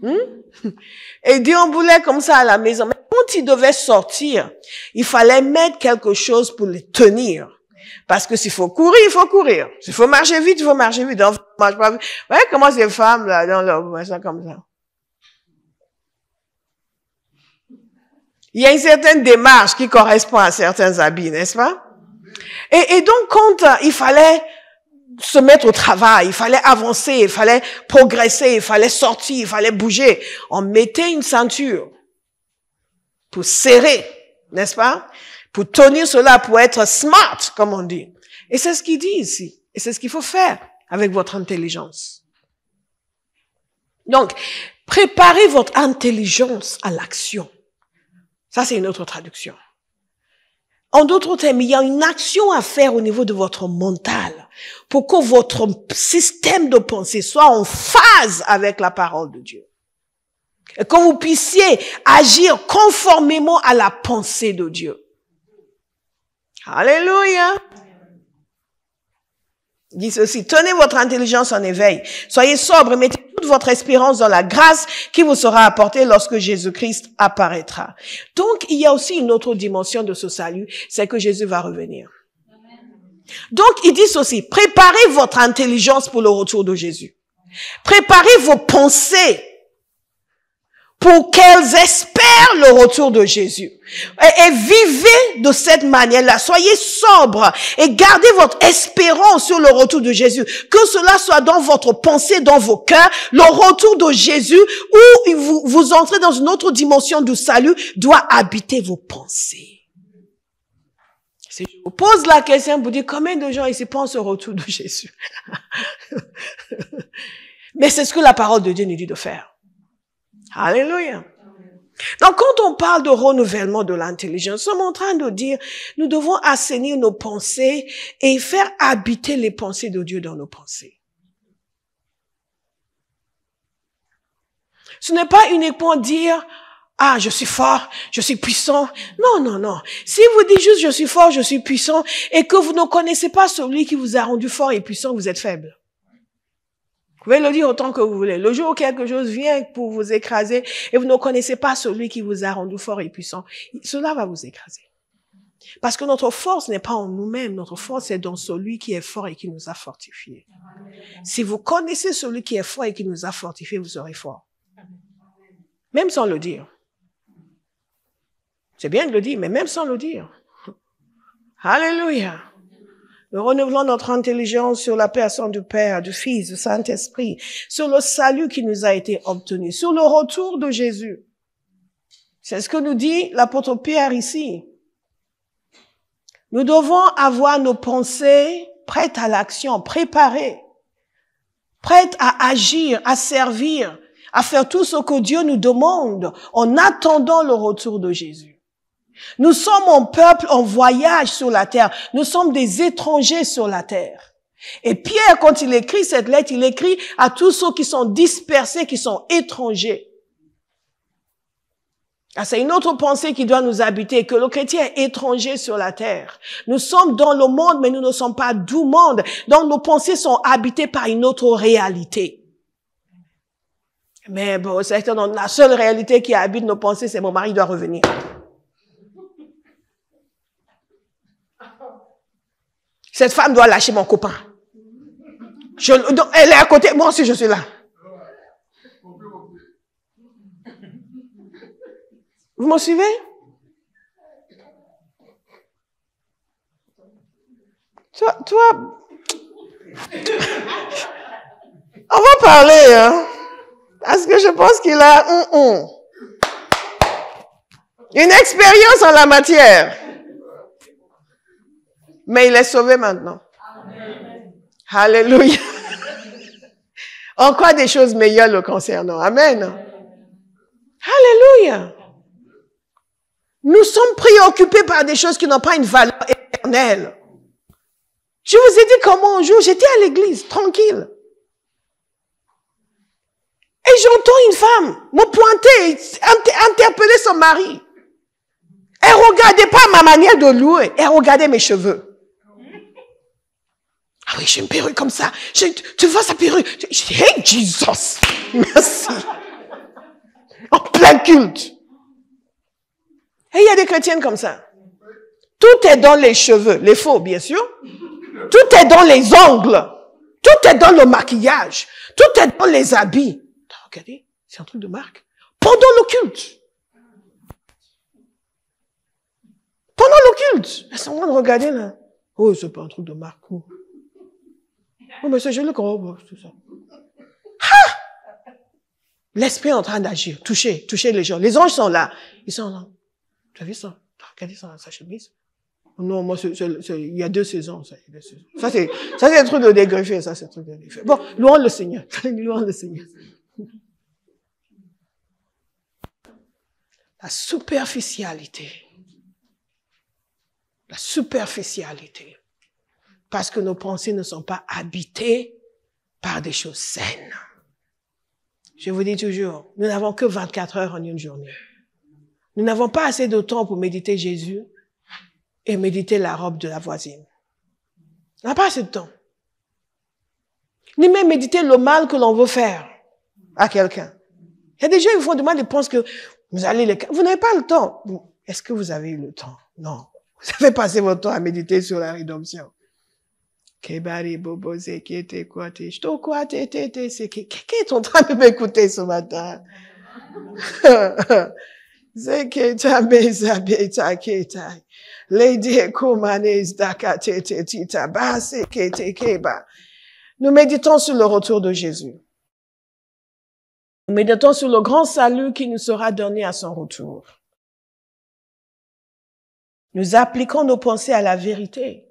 Et ils déambulaient comme ça à la maison. Mais quand ils devaient sortir, il fallait mettre quelque chose pour les tenir. Parce que s'il faut courir, il faut courir. S'il faut marcher vite, il faut marcher vite. On marche pas vite. Vous voyez comment ces femmes, là, dans leur, ça comme ça. Il y a une certaine démarche qui correspond à certains habits, n'est-ce pas? Et donc, quand il fallait se mettre au travail, il fallait avancer, il fallait progresser, il fallait sortir, il fallait bouger, on mettait une ceinture pour serrer, n'est-ce pas? Pour tenir cela, pour être smart, comme on dit. Et c'est ce qu'il dit ici. Et c'est ce qu'il faut faire avec votre intelligence. Donc, préparez votre intelligence à l'action. Ça, c'est une autre traduction. En d'autres termes, il y a une action à faire au niveau de votre mental pour que votre système de pensée soit en phase avec la parole de Dieu. Et que vous puissiez agir conformément à la pensée de Dieu. Alléluia. Il dit ceci, tenez votre intelligence en éveil, soyez sobre et mettez toute votre espérance dans la grâce qui vous sera apportée lorsque Jésus-Christ apparaîtra. Donc, il y a aussi une autre dimension de ce salut, c'est que Jésus va revenir. Donc, il dit ceci, préparez votre intelligence pour le retour de Jésus. Préparez vos pensées pour qu'elles espèrent le retour de Jésus. Et vivez de cette manière-là. Soyez sobres et gardez votre espérance sur le retour de Jésus. Que cela soit dans votre pensée, dans vos cœurs, le retour de Jésus, où vous entrez dans une autre dimension du salut, doit habiter vos pensées. Si je vous pose la question, vous dites combien de gens ici pensent au retour de Jésus? Mais c'est ce que la parole de Dieu nous dit de faire. Alléluia. Donc, quand on parle de renouvellement de l'intelligence, nous sommes en train de dire, nous devons assainir nos pensées et faire habiter les pensées de Dieu dans nos pensées. Ce n'est pas uniquement dire, ah, je suis fort, je suis puissant. Non, non, non. Si vous dites juste, je suis fort, je suis puissant, et que vous ne connaissez pas celui qui vous a rendu fort et puissant, vous êtes faible. Vous pouvez le dire autant que vous voulez. Le jour où quelque chose vient pour vous écraser et vous ne connaissez pas celui qui vous a rendu fort et puissant, cela va vous écraser. Parce que notre force n'est pas en nous-mêmes, notre force est dans celui qui est fort et qui nous a fortifiés. Si vous connaissez celui qui est fort et qui nous a fortifiés, vous serez fort. Même sans le dire. C'est bien de le dire, mais même sans le dire. Alléluia. Nous renouvelons notre intelligence sur la personne du Père, du Fils, du Saint-Esprit, sur le salut qui nous a été obtenu, sur le retour de Jésus. C'est ce que nous dit l'apôtre Pierre ici. Nous devons avoir nos pensées prêtes à l'action, préparées, prêtes à agir, à servir, à faire tout ce que Dieu nous demande en attendant le retour de Jésus. Nous sommes un peuple en voyage sur la terre. Nous sommes des étrangers sur la terre. Et Pierre, quand il écrit cette lettre, il écrit à tous ceux qui sont dispersés, qui sont étrangers. Ah, c'est une autre pensée qui doit nous habiter, que le chrétien est étranger sur la terre. Nous sommes dans le monde, mais nous ne sommes pas du monde. Donc nos pensées sont habitées par une autre réalité. Mais bon, c'est la seule réalité qui habite nos pensées, c'est mon mari doit revenir. Cette femme doit lâcher mon copain. Elle est à côté, moi aussi je suis là. Vous me suivez? Toi, on va parler, hein? Parce que je pense qu'il a une expérience en la matière. Mais il est sauvé maintenant. Amen. Alléluia. Encore des choses meilleures le concernant. Amen. Alléluia. Nous sommes préoccupés par des choses qui n'ont pas une valeur éternelle. Je vous ai dit comment un jour, j'étais à l'église, tranquille. Et j'entends une femme me pointer, interpeller son mari. Elle regardait pas ma manière de louer, elle regardait mes cheveux. Ah oui, j'ai une perruque comme ça. Tu vois sa perruque? Je dis, hey, Jesus! Merci. En plein culte. Et il y a des chrétiennes comme ça. Tout est dans les cheveux, les faux, bien sûr. Tout est dans les ongles. Tout est dans le maquillage. Tout est dans les habits. Regardez, c'est un truc de marque. Pendant le culte. Pendant le culte. Elles sont en train de regarder là. Oh, c'est pas un truc de marque. Oh, mais c'est joli comme c'est ça. L'esprit est en train d'agir. Toucher les gens. Les anges sont là. Ils sont là. Tu as vu ça? Regardez ça, sa chemise. Non, moi, il y a 2 saisons, ça. Ça, c'est un truc de dégreffé, ça, c'est un truc de dégreffé. Bon, louons le Seigneur. Louons le Seigneur. La superficialité. La superficialité. Parce que nos pensées ne sont pas habitées par des choses saines. Je vous dis toujours, nous n'avons que 24 heures en une journée. Nous n'avons pas assez de temps pour méditer Jésus et méditer la robe de la voisine. On n'a pas assez de temps. Ni même méditer le mal que l'on veut faire à quelqu'un. Il y a des gens qui font du mal et pensent que vous allez les... Vous n'avez pas le temps. Est-ce que vous avez eu le temps? Non. Vous avez passé votre temps à méditer sur la rédemption. Kebari bobo zekete kwate. Je te crois, c'est qui est en train de m'écouter ce matin? Zeketa beza beta keta. Lady kumanes dakate tita base kete keba. Nous méditons sur le retour de Jésus. Nous méditons sur le grand salut qui nous sera donné à son retour. Nous appliquons nos pensées à la vérité.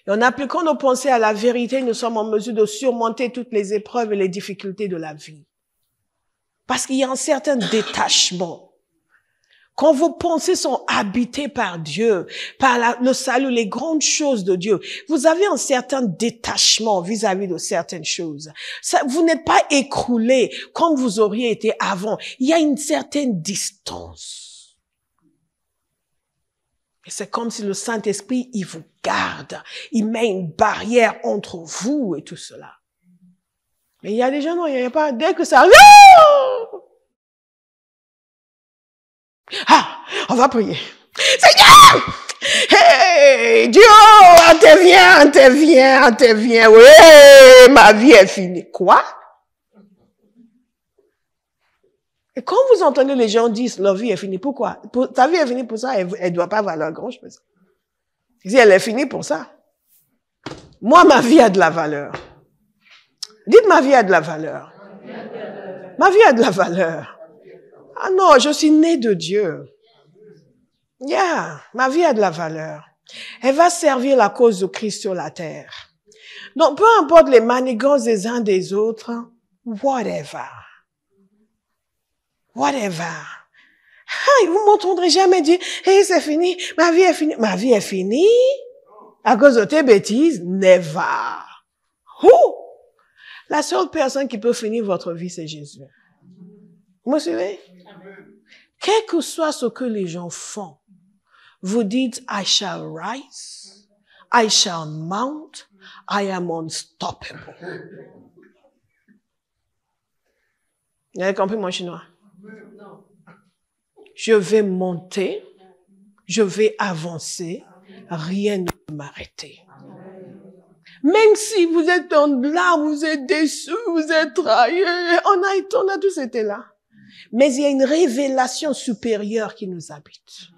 Et en appliquant nos pensées à la vérité, nous sommes en mesure de surmonter toutes les épreuves et les difficultés de la vie. Parce qu'il y a un certain détachement. Quand vos pensées sont habitées par Dieu, par le salut, les grandes choses de Dieu, vous avez un certain détachement vis-à-vis de certaines choses. Vous n'êtes pas écroulé comme vous auriez été avant. Il y a une certaine distance. Et c'est comme si le Saint-Esprit, il vous garde. Il met une barrière entre vous et tout cela. Mais il y a des gens, non, il n'y a pas, dès que ça arrive, on va prier. Seigneur! Hey, Dieu, interviens. Oui, ma vie est finie. Quoi? Et quand vous entendez les gens dire leur vie est finie, pourquoi? Ta vie est finie pour ça, elle ne doit pas valoir grand-chose. Si elle est finie pour ça. Moi, ma vie a de la valeur. Dites, ma vie a de la valeur. Ma vie a de la valeur. Ah non, je suis née de Dieu. Ma vie a de la valeur. Elle va servir la cause de Christ sur la terre. Donc, peu importe les manigances des uns des autres, whatever. Vous m'entendrez jamais dire, hey, c'est fini, ma vie est finie. Ma vie est finie à cause de tes bêtises? Never. La seule personne qui peut finir votre vie, c'est Jésus. Vous me suivez? Quel que soit ce que les gens font, vous dites, I shall rise, I shall mount, I am unstoppable. Vous avez compris mon chinois? Je vais monter, je vais avancer, rien ne peut m'arrêter. Même si vous êtes en larmes, vous êtes déçus, vous êtes trahis, on a tous été là. Mais il y a une révélation supérieure qui nous habite.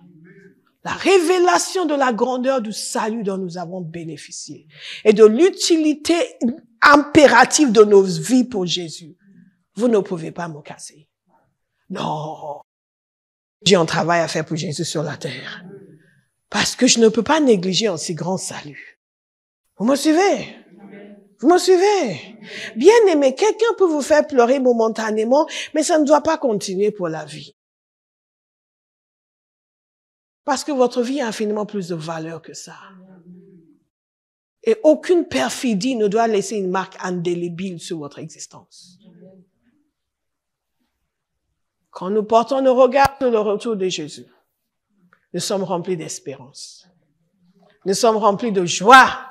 La révélation de la grandeur du salut dont nous avons bénéficié et de l'utilité impérative de nos vies pour Jésus. Vous ne pouvez pas me casser. Non. J'ai un travail à faire pour Jésus sur la terre. Parce que je ne peux pas négliger un si grand salut. Vous me suivez? Vous me suivez? Bien aimé, quelqu'un peut vous faire pleurer momentanément, mais ça ne doit pas continuer pour la vie. Parce que votre vie a infiniment plus de valeur que ça. Et aucune perfidie ne doit laisser une marque indélébile sur votre existence. Quand nous portons nos regards sur le retour de Jésus, nous sommes remplis d'espérance. Nous sommes remplis de joie.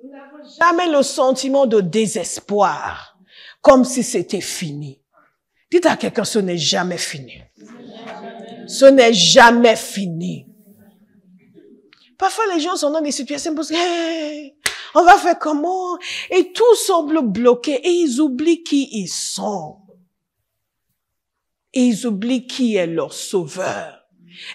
Nous n'avons jamais le sentiment de désespoir, comme si c'était fini. Dites à quelqu'un, ce n'est jamais fini. Ce n'est jamais fini. Parfois, les gens sont dans des situations parce que, hey, on va faire comment? Et tout semble bloqué et ils oublient qui ils sont. Et ils oublient qui est leur sauveur.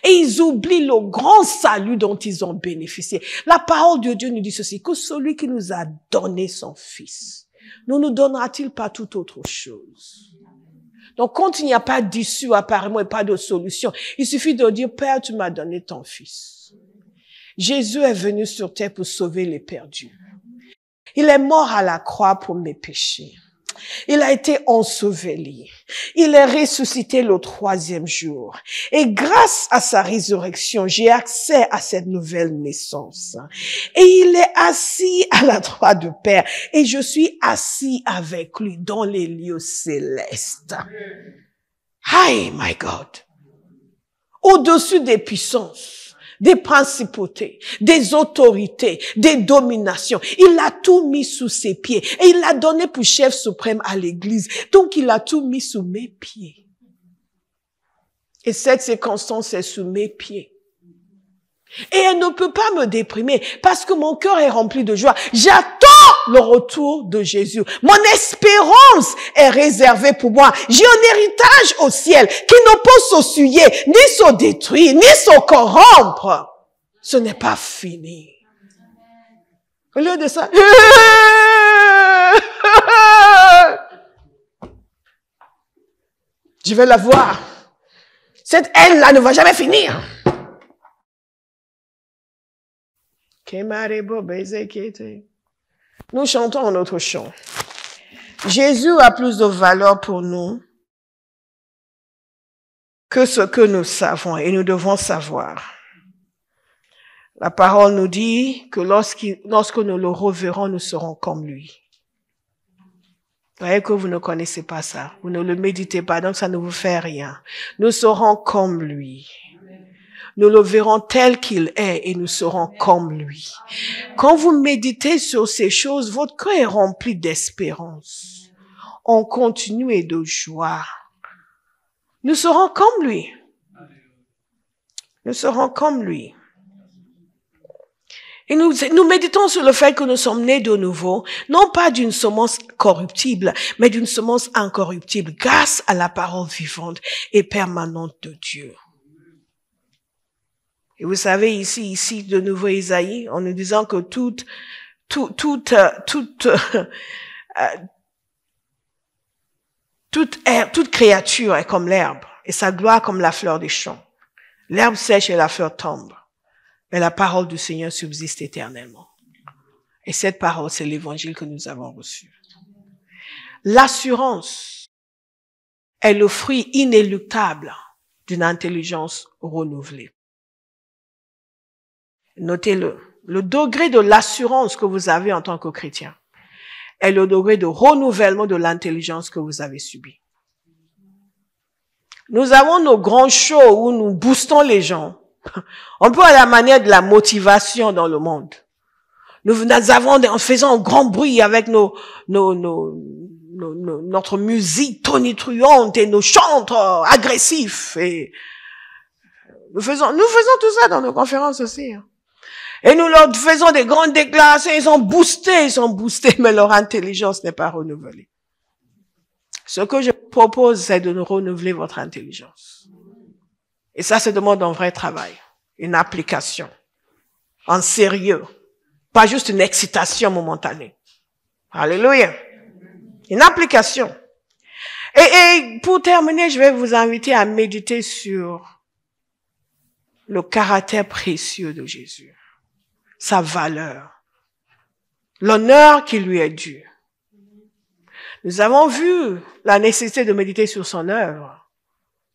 Et ils oublient le grand salut dont ils ont bénéficié. La parole de Dieu nous dit ceci, que celui qui nous a donné son Fils, ne nous donnera-t-il pas toute autre chose? Donc, quand il n'y a pas d'issue apparemment et pas de solution, il suffit de dire, Père, tu m'as donné ton Fils. Jésus est venu sur terre pour sauver les perdus. Il est mort à la croix pour mes péchés. Il a été enseveli. Il est ressuscité le 3e jour. Et grâce à sa résurrection, j'ai accès à cette nouvelle naissance. Et il est assis à la droite du Père. Et je suis assis avec lui dans les lieux célestes. Hi, my God. Au-dessus des puissances, des principautés, des autorités, des dominations. Il a tout mis sous ses pieds. Et il l'a donné pour chef suprême à l'église. Donc, il a tout mis sous mes pieds. Et cette circonstance est sous mes pieds. Et elle ne peut pas me déprimer parce que mon cœur est rempli de joie. J'attends le retour de Jésus. Mon espérance est réservée pour moi. J'ai un héritage au ciel qui ne peut se souiller, ni se détruire, ni se corrompre. Ce n'est pas fini. Au lieu de ça, je vais la voir. Cette haine-là ne va jamais finir. Nous chantons notre chant. Jésus a plus de valeur pour nous que ce que nous savons et nous devons savoir. La parole nous dit que lorsque nous le reverrons, nous serons comme lui. Vous voyez que vous ne connaissez pas ça. Vous ne le méditez pas, donc ça ne vous fait rien. Nous serons comme lui. Nous le verrons tel qu'il est et nous serons comme lui. Quand vous méditez sur ces choses, votre cœur est rempli d'espérance. On continue et de joie. Nous serons comme lui. Nous serons comme lui. Et nous méditons sur le fait que nous sommes nés de nouveau, non pas d'une semence corruptible, mais d'une semence incorruptible, grâce à la parole vivante et permanente de Dieu. Et vous savez, ici, de nouveau Isaïe, en nous disant que toute créature est comme l'herbe, et sa gloire comme la fleur des champs. L'herbe sèche et la fleur tombe, mais la parole du Seigneur subsiste éternellement. Et cette parole, c'est l'évangile que nous avons reçu. L'assurance est le fruit inéluctable d'une intelligence renouvelée. Notez-le, le degré de l'assurance que vous avez en tant que chrétien est le degré de renouvellement de l'intelligence que vous avez subi. Nous avons nos grands shows où nous boostons les gens. On peut à la manière de la motivation dans le monde. Nous avons, en faisant un grand bruit avec notre musique tonitruante et nos chants agressifs. Et nous faisons tout ça dans nos conférences aussi. Et nous leur faisons des grandes déclarations, ils sont boostés, mais leur intelligence n'est pas renouvelée. Ce que je propose, c'est de nous renouveler votre intelligence. Et ça se demande un vrai travail, une application, en sérieux, pas juste une excitation momentanée. Alléluia. Une application. Et pour terminer, je vais vous inviter à méditer sur le caractère précieux de Jésus. Sa valeur, l'honneur qui lui est dû. Nous avons vu la nécessité de méditer sur son œuvre,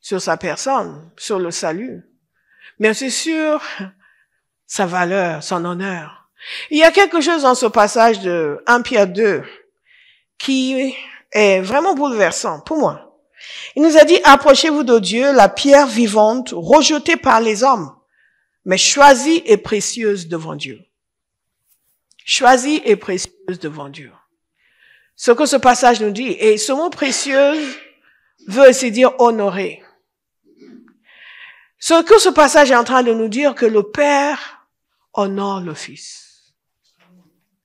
sur sa personne, sur le salut, mais aussi sur sa valeur, son honneur. Il y a quelque chose dans ce passage de 1 Pierre 2 qui est vraiment bouleversant pour moi. Il nous a dit, approchez-vous de Dieu, la pierre vivante, rejetée par les hommes, mais choisie et précieuse devant Dieu. Choisie et précieuse devant Dieu. Ce que ce passage nous dit, et ce mot précieuse veut aussi dire honorer. Ce que ce passage est en train de nous dire, que le Père honore le Fils,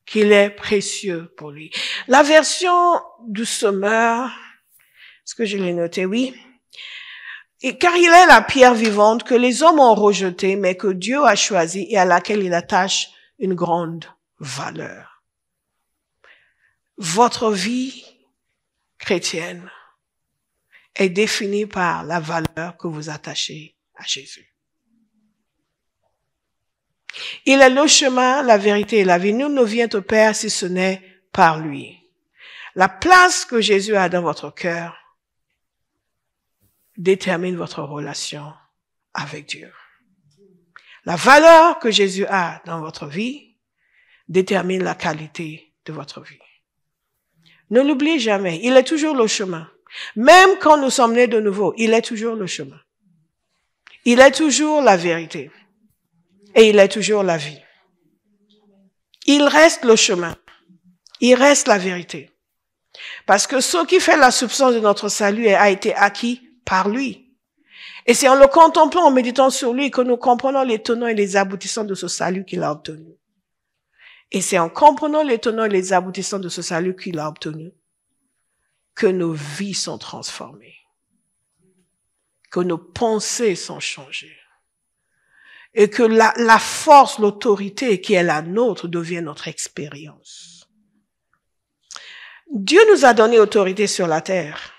qu'il est précieux pour lui. La version du Sommeur, est-ce que je l'ai noté? Oui. Et car il est la pierre vivante que les hommes ont rejetée, mais que Dieu a choisie et à laquelle il attache une grande valeur. Votre vie chrétienne est définie par la valeur que vous attachez à Jésus. Il est le chemin, la vérité et la vie. Nul ne vient au Père si ce n'est par lui. La place que Jésus a dans votre cœur détermine votre relation avec Dieu. La valeur que Jésus a dans votre vie détermine la qualité de votre vie. Ne l'oubliez jamais, il est toujours le chemin. Même quand nous sommes nés de nouveau, il est toujours le chemin. Il est toujours la vérité. Et il est toujours la vie. Il reste le chemin. Il reste la vérité. Parce que ce qui fait la substance de notre salut a été acquis par lui. Et c'est en le contemplant, en méditant sur lui, que nous comprenons les tenants et les aboutissants de ce salut qu'il a obtenu. Et c'est en comprenant les tenants et les aboutissants de ce salut qu'il a obtenu que nos vies sont transformées, que nos pensées sont changées, et que la force, l'autorité qui est la nôtre devient notre expérience. Dieu nous a donné autorité sur la terre,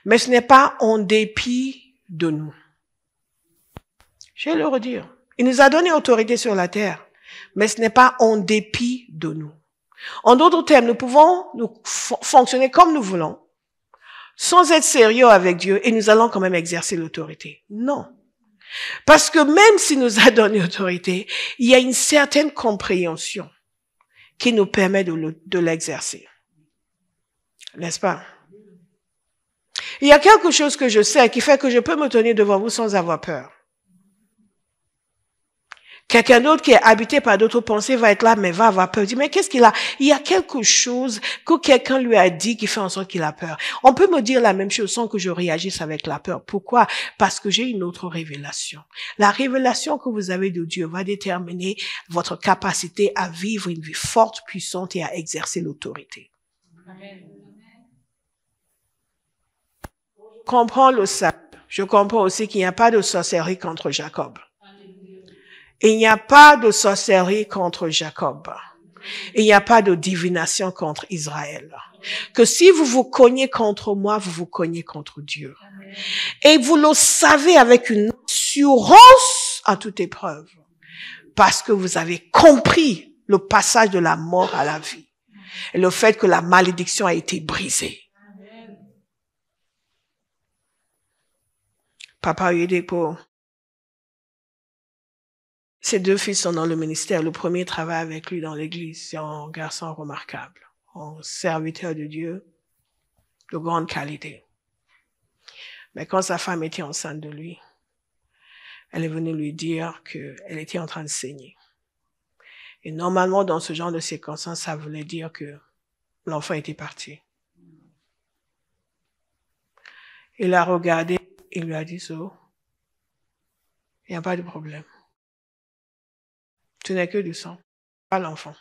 mais ce n'est pas en dépit de nous. Je vais le redire. Il nous a donné autorité sur la terre, mais ce n'est pas en dépit de nous. En d'autres termes, nous pouvons fonctionner comme nous voulons, sans être sérieux avec Dieu, et nous allons quand même exercer l'autorité. Non. Parce que même s'il nous a donné autorité, il y a une certaine compréhension qui nous permet de l'exercer. N'est-ce pas? Il y a quelque chose que je sais qui fait que je peux me tenir devant vous sans avoir peur. Quelqu'un d'autre qui est habité par d'autres pensées va être là, mais va avoir peur. Dit, mais qu'est-ce qu'il a? Il y a quelque chose que quelqu'un lui a dit qui fait en sorte qu'il a peur. On peut me dire la même chose sans que je réagisse avec la peur. Pourquoi? Parce que j'ai une autre révélation. La révélation que vous avez de Dieu va déterminer votre capacité à vivre une vie forte, puissante et à exercer l'autorité. Amen. Je comprends le salut. Je comprends aussi qu'il n'y a pas de sorcellerie contre Jacob. Il n'y a pas de sorcellerie contre Jacob. Il n'y a pas de divination contre Israël. Que si vous vous cognez contre moi, vous vous cognez contre Dieu. Et vous le savez avec une assurance à toute épreuve. Parce que vous avez compris le passage de la mort à la vie. Et le fait que la malédiction a été brisée. Papa a eu des pauvres. Ses deux fils sont dans le ministère. Le premier travaille avec lui dans l'église. C'est un garçon remarquable. Un serviteur de Dieu de grande qualité. Mais quand sa femme était enceinte de lui, elle est venue lui dire qu'elle était en train de saigner. Et normalement, dans ce genre de circonstances, ça voulait dire que l'enfant était parti. Il l'a regardé, il lui a dit ça. Il n'y a pas de problème. Tu n'es que du sang, pas l'enfant.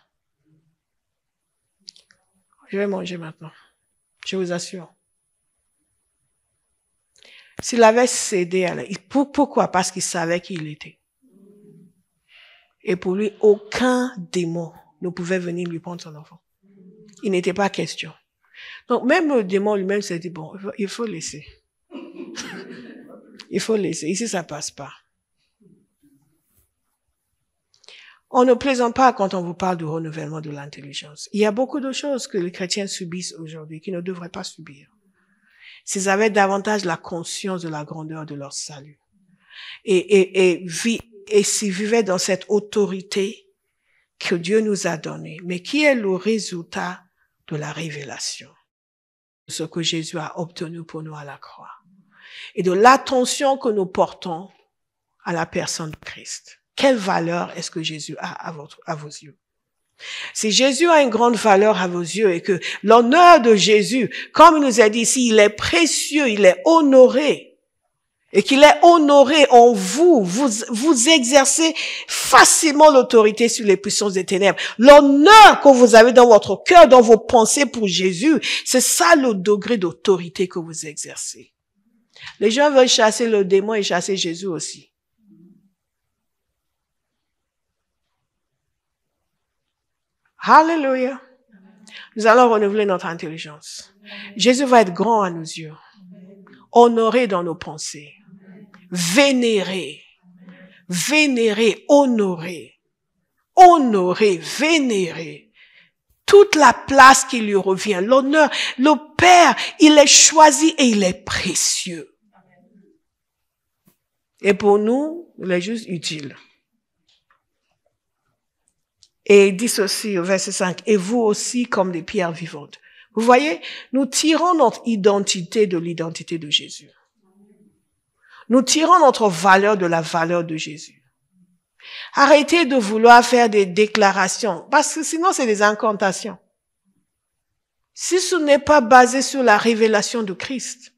Je vais manger maintenant. Je vous assure. S'il avait cédé à la... Pourquoi? Parce qu'il savait qui il était. Et pour lui, aucun démon ne pouvait venir lui prendre son enfant. Il n'était pas question. Donc même le démon lui-même s'est dit, bon, il faut laisser. Il faut laisser. Ici, ça passe pas. On ne plaisante pas quand on vous parle du renouvellement de l'intelligence. Il y a beaucoup de choses que les chrétiens subissent aujourd'hui qui ne devraient pas subir. S'ils avaient davantage la conscience de la grandeur de leur salut. Et s'ils vivaient dans cette autorité que Dieu nous a donnée, mais qui est le résultat de la révélation. Ce que Jésus a obtenu pour nous à la croix. Et de l'attention que nous portons à la personne de Christ. Quelle valeur est-ce que Jésus a à vos yeux? Si Jésus a une grande valeur à vos yeux et que l'honneur de Jésus, comme il nous a dit ici, il est précieux, il est honoré, et qu'il est honoré en vous. Vous exercez facilement l'autorité sur les puissances des ténèbres. L'honneur que vous avez dans votre cœur, dans vos pensées pour Jésus, c'est ça le degré d'autorité que vous exercez. Les gens veulent chasser le démon et chasser Jésus aussi. Alléluia. Nous allons renouveler notre intelligence. Jésus va être grand à nos yeux, honoré dans nos pensées, vénéré, honoré, vénéré. Toute la place qui lui revient, l'honneur, le Père, il est choisi et il est précieux. Et pour nous, il est juste utile. Et il dit ceci au verset 5, et vous aussi comme des pierres vivantes. Vous voyez, nous tirons notre identité de l'identité de Jésus. Nous tirons notre valeur de la valeur de Jésus. Arrêtez de vouloir faire des déclarations, parce que sinon c'est des incantations. Si ce n'est pas basé sur la révélation de Christ,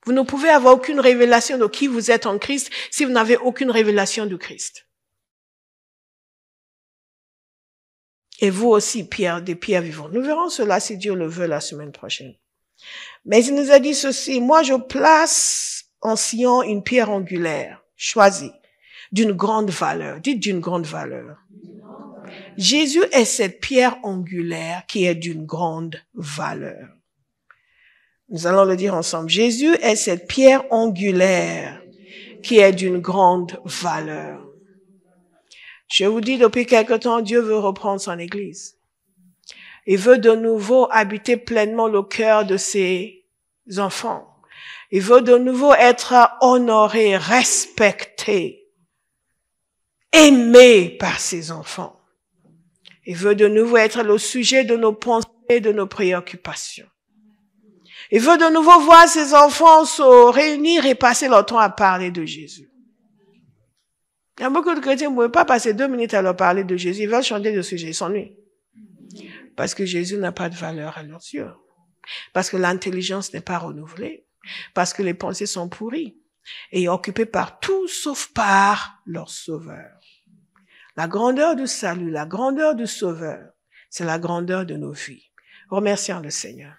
vous ne pouvez avoir aucune révélation de qui vous êtes en Christ si vous n'avez aucune révélation de Christ. Et vous aussi, des pierres vivantes. Nous verrons cela si Dieu le veut la semaine prochaine. Mais il nous a dit ceci, moi je place en Sion une pierre angulaire, choisie, d'une grande valeur. Dites d'une grande valeur. Jésus est cette pierre angulaire qui est d'une grande valeur. Nous allons le dire ensemble. Jésus est cette pierre angulaire qui est d'une grande valeur. Je vous dis, depuis quelque temps, Dieu veut reprendre son Église. Il veut de nouveau habiter pleinement le cœur de ses enfants. Il veut de nouveau être honoré, respecté, aimé par ses enfants. Il veut de nouveau être le sujet de nos pensées et de nos préoccupations. Il veut de nouveau voir ses enfants se réunir et passer leur temps à parler de Jésus. Il y a beaucoup de chrétiens qui ne peuvent pas passer 2 minutes à leur parler de Jésus. Ils veulent changer de sujet, ils s'ennuient. Parce que Jésus n'a pas de valeur à leurs yeux. Parce que l'intelligence n'est pas renouvelée. Parce que les pensées sont pourries. Et occupées par tout sauf par leur Sauveur. La grandeur du salut, la grandeur du Sauveur, c'est la grandeur de nos vies. Remercions le Seigneur.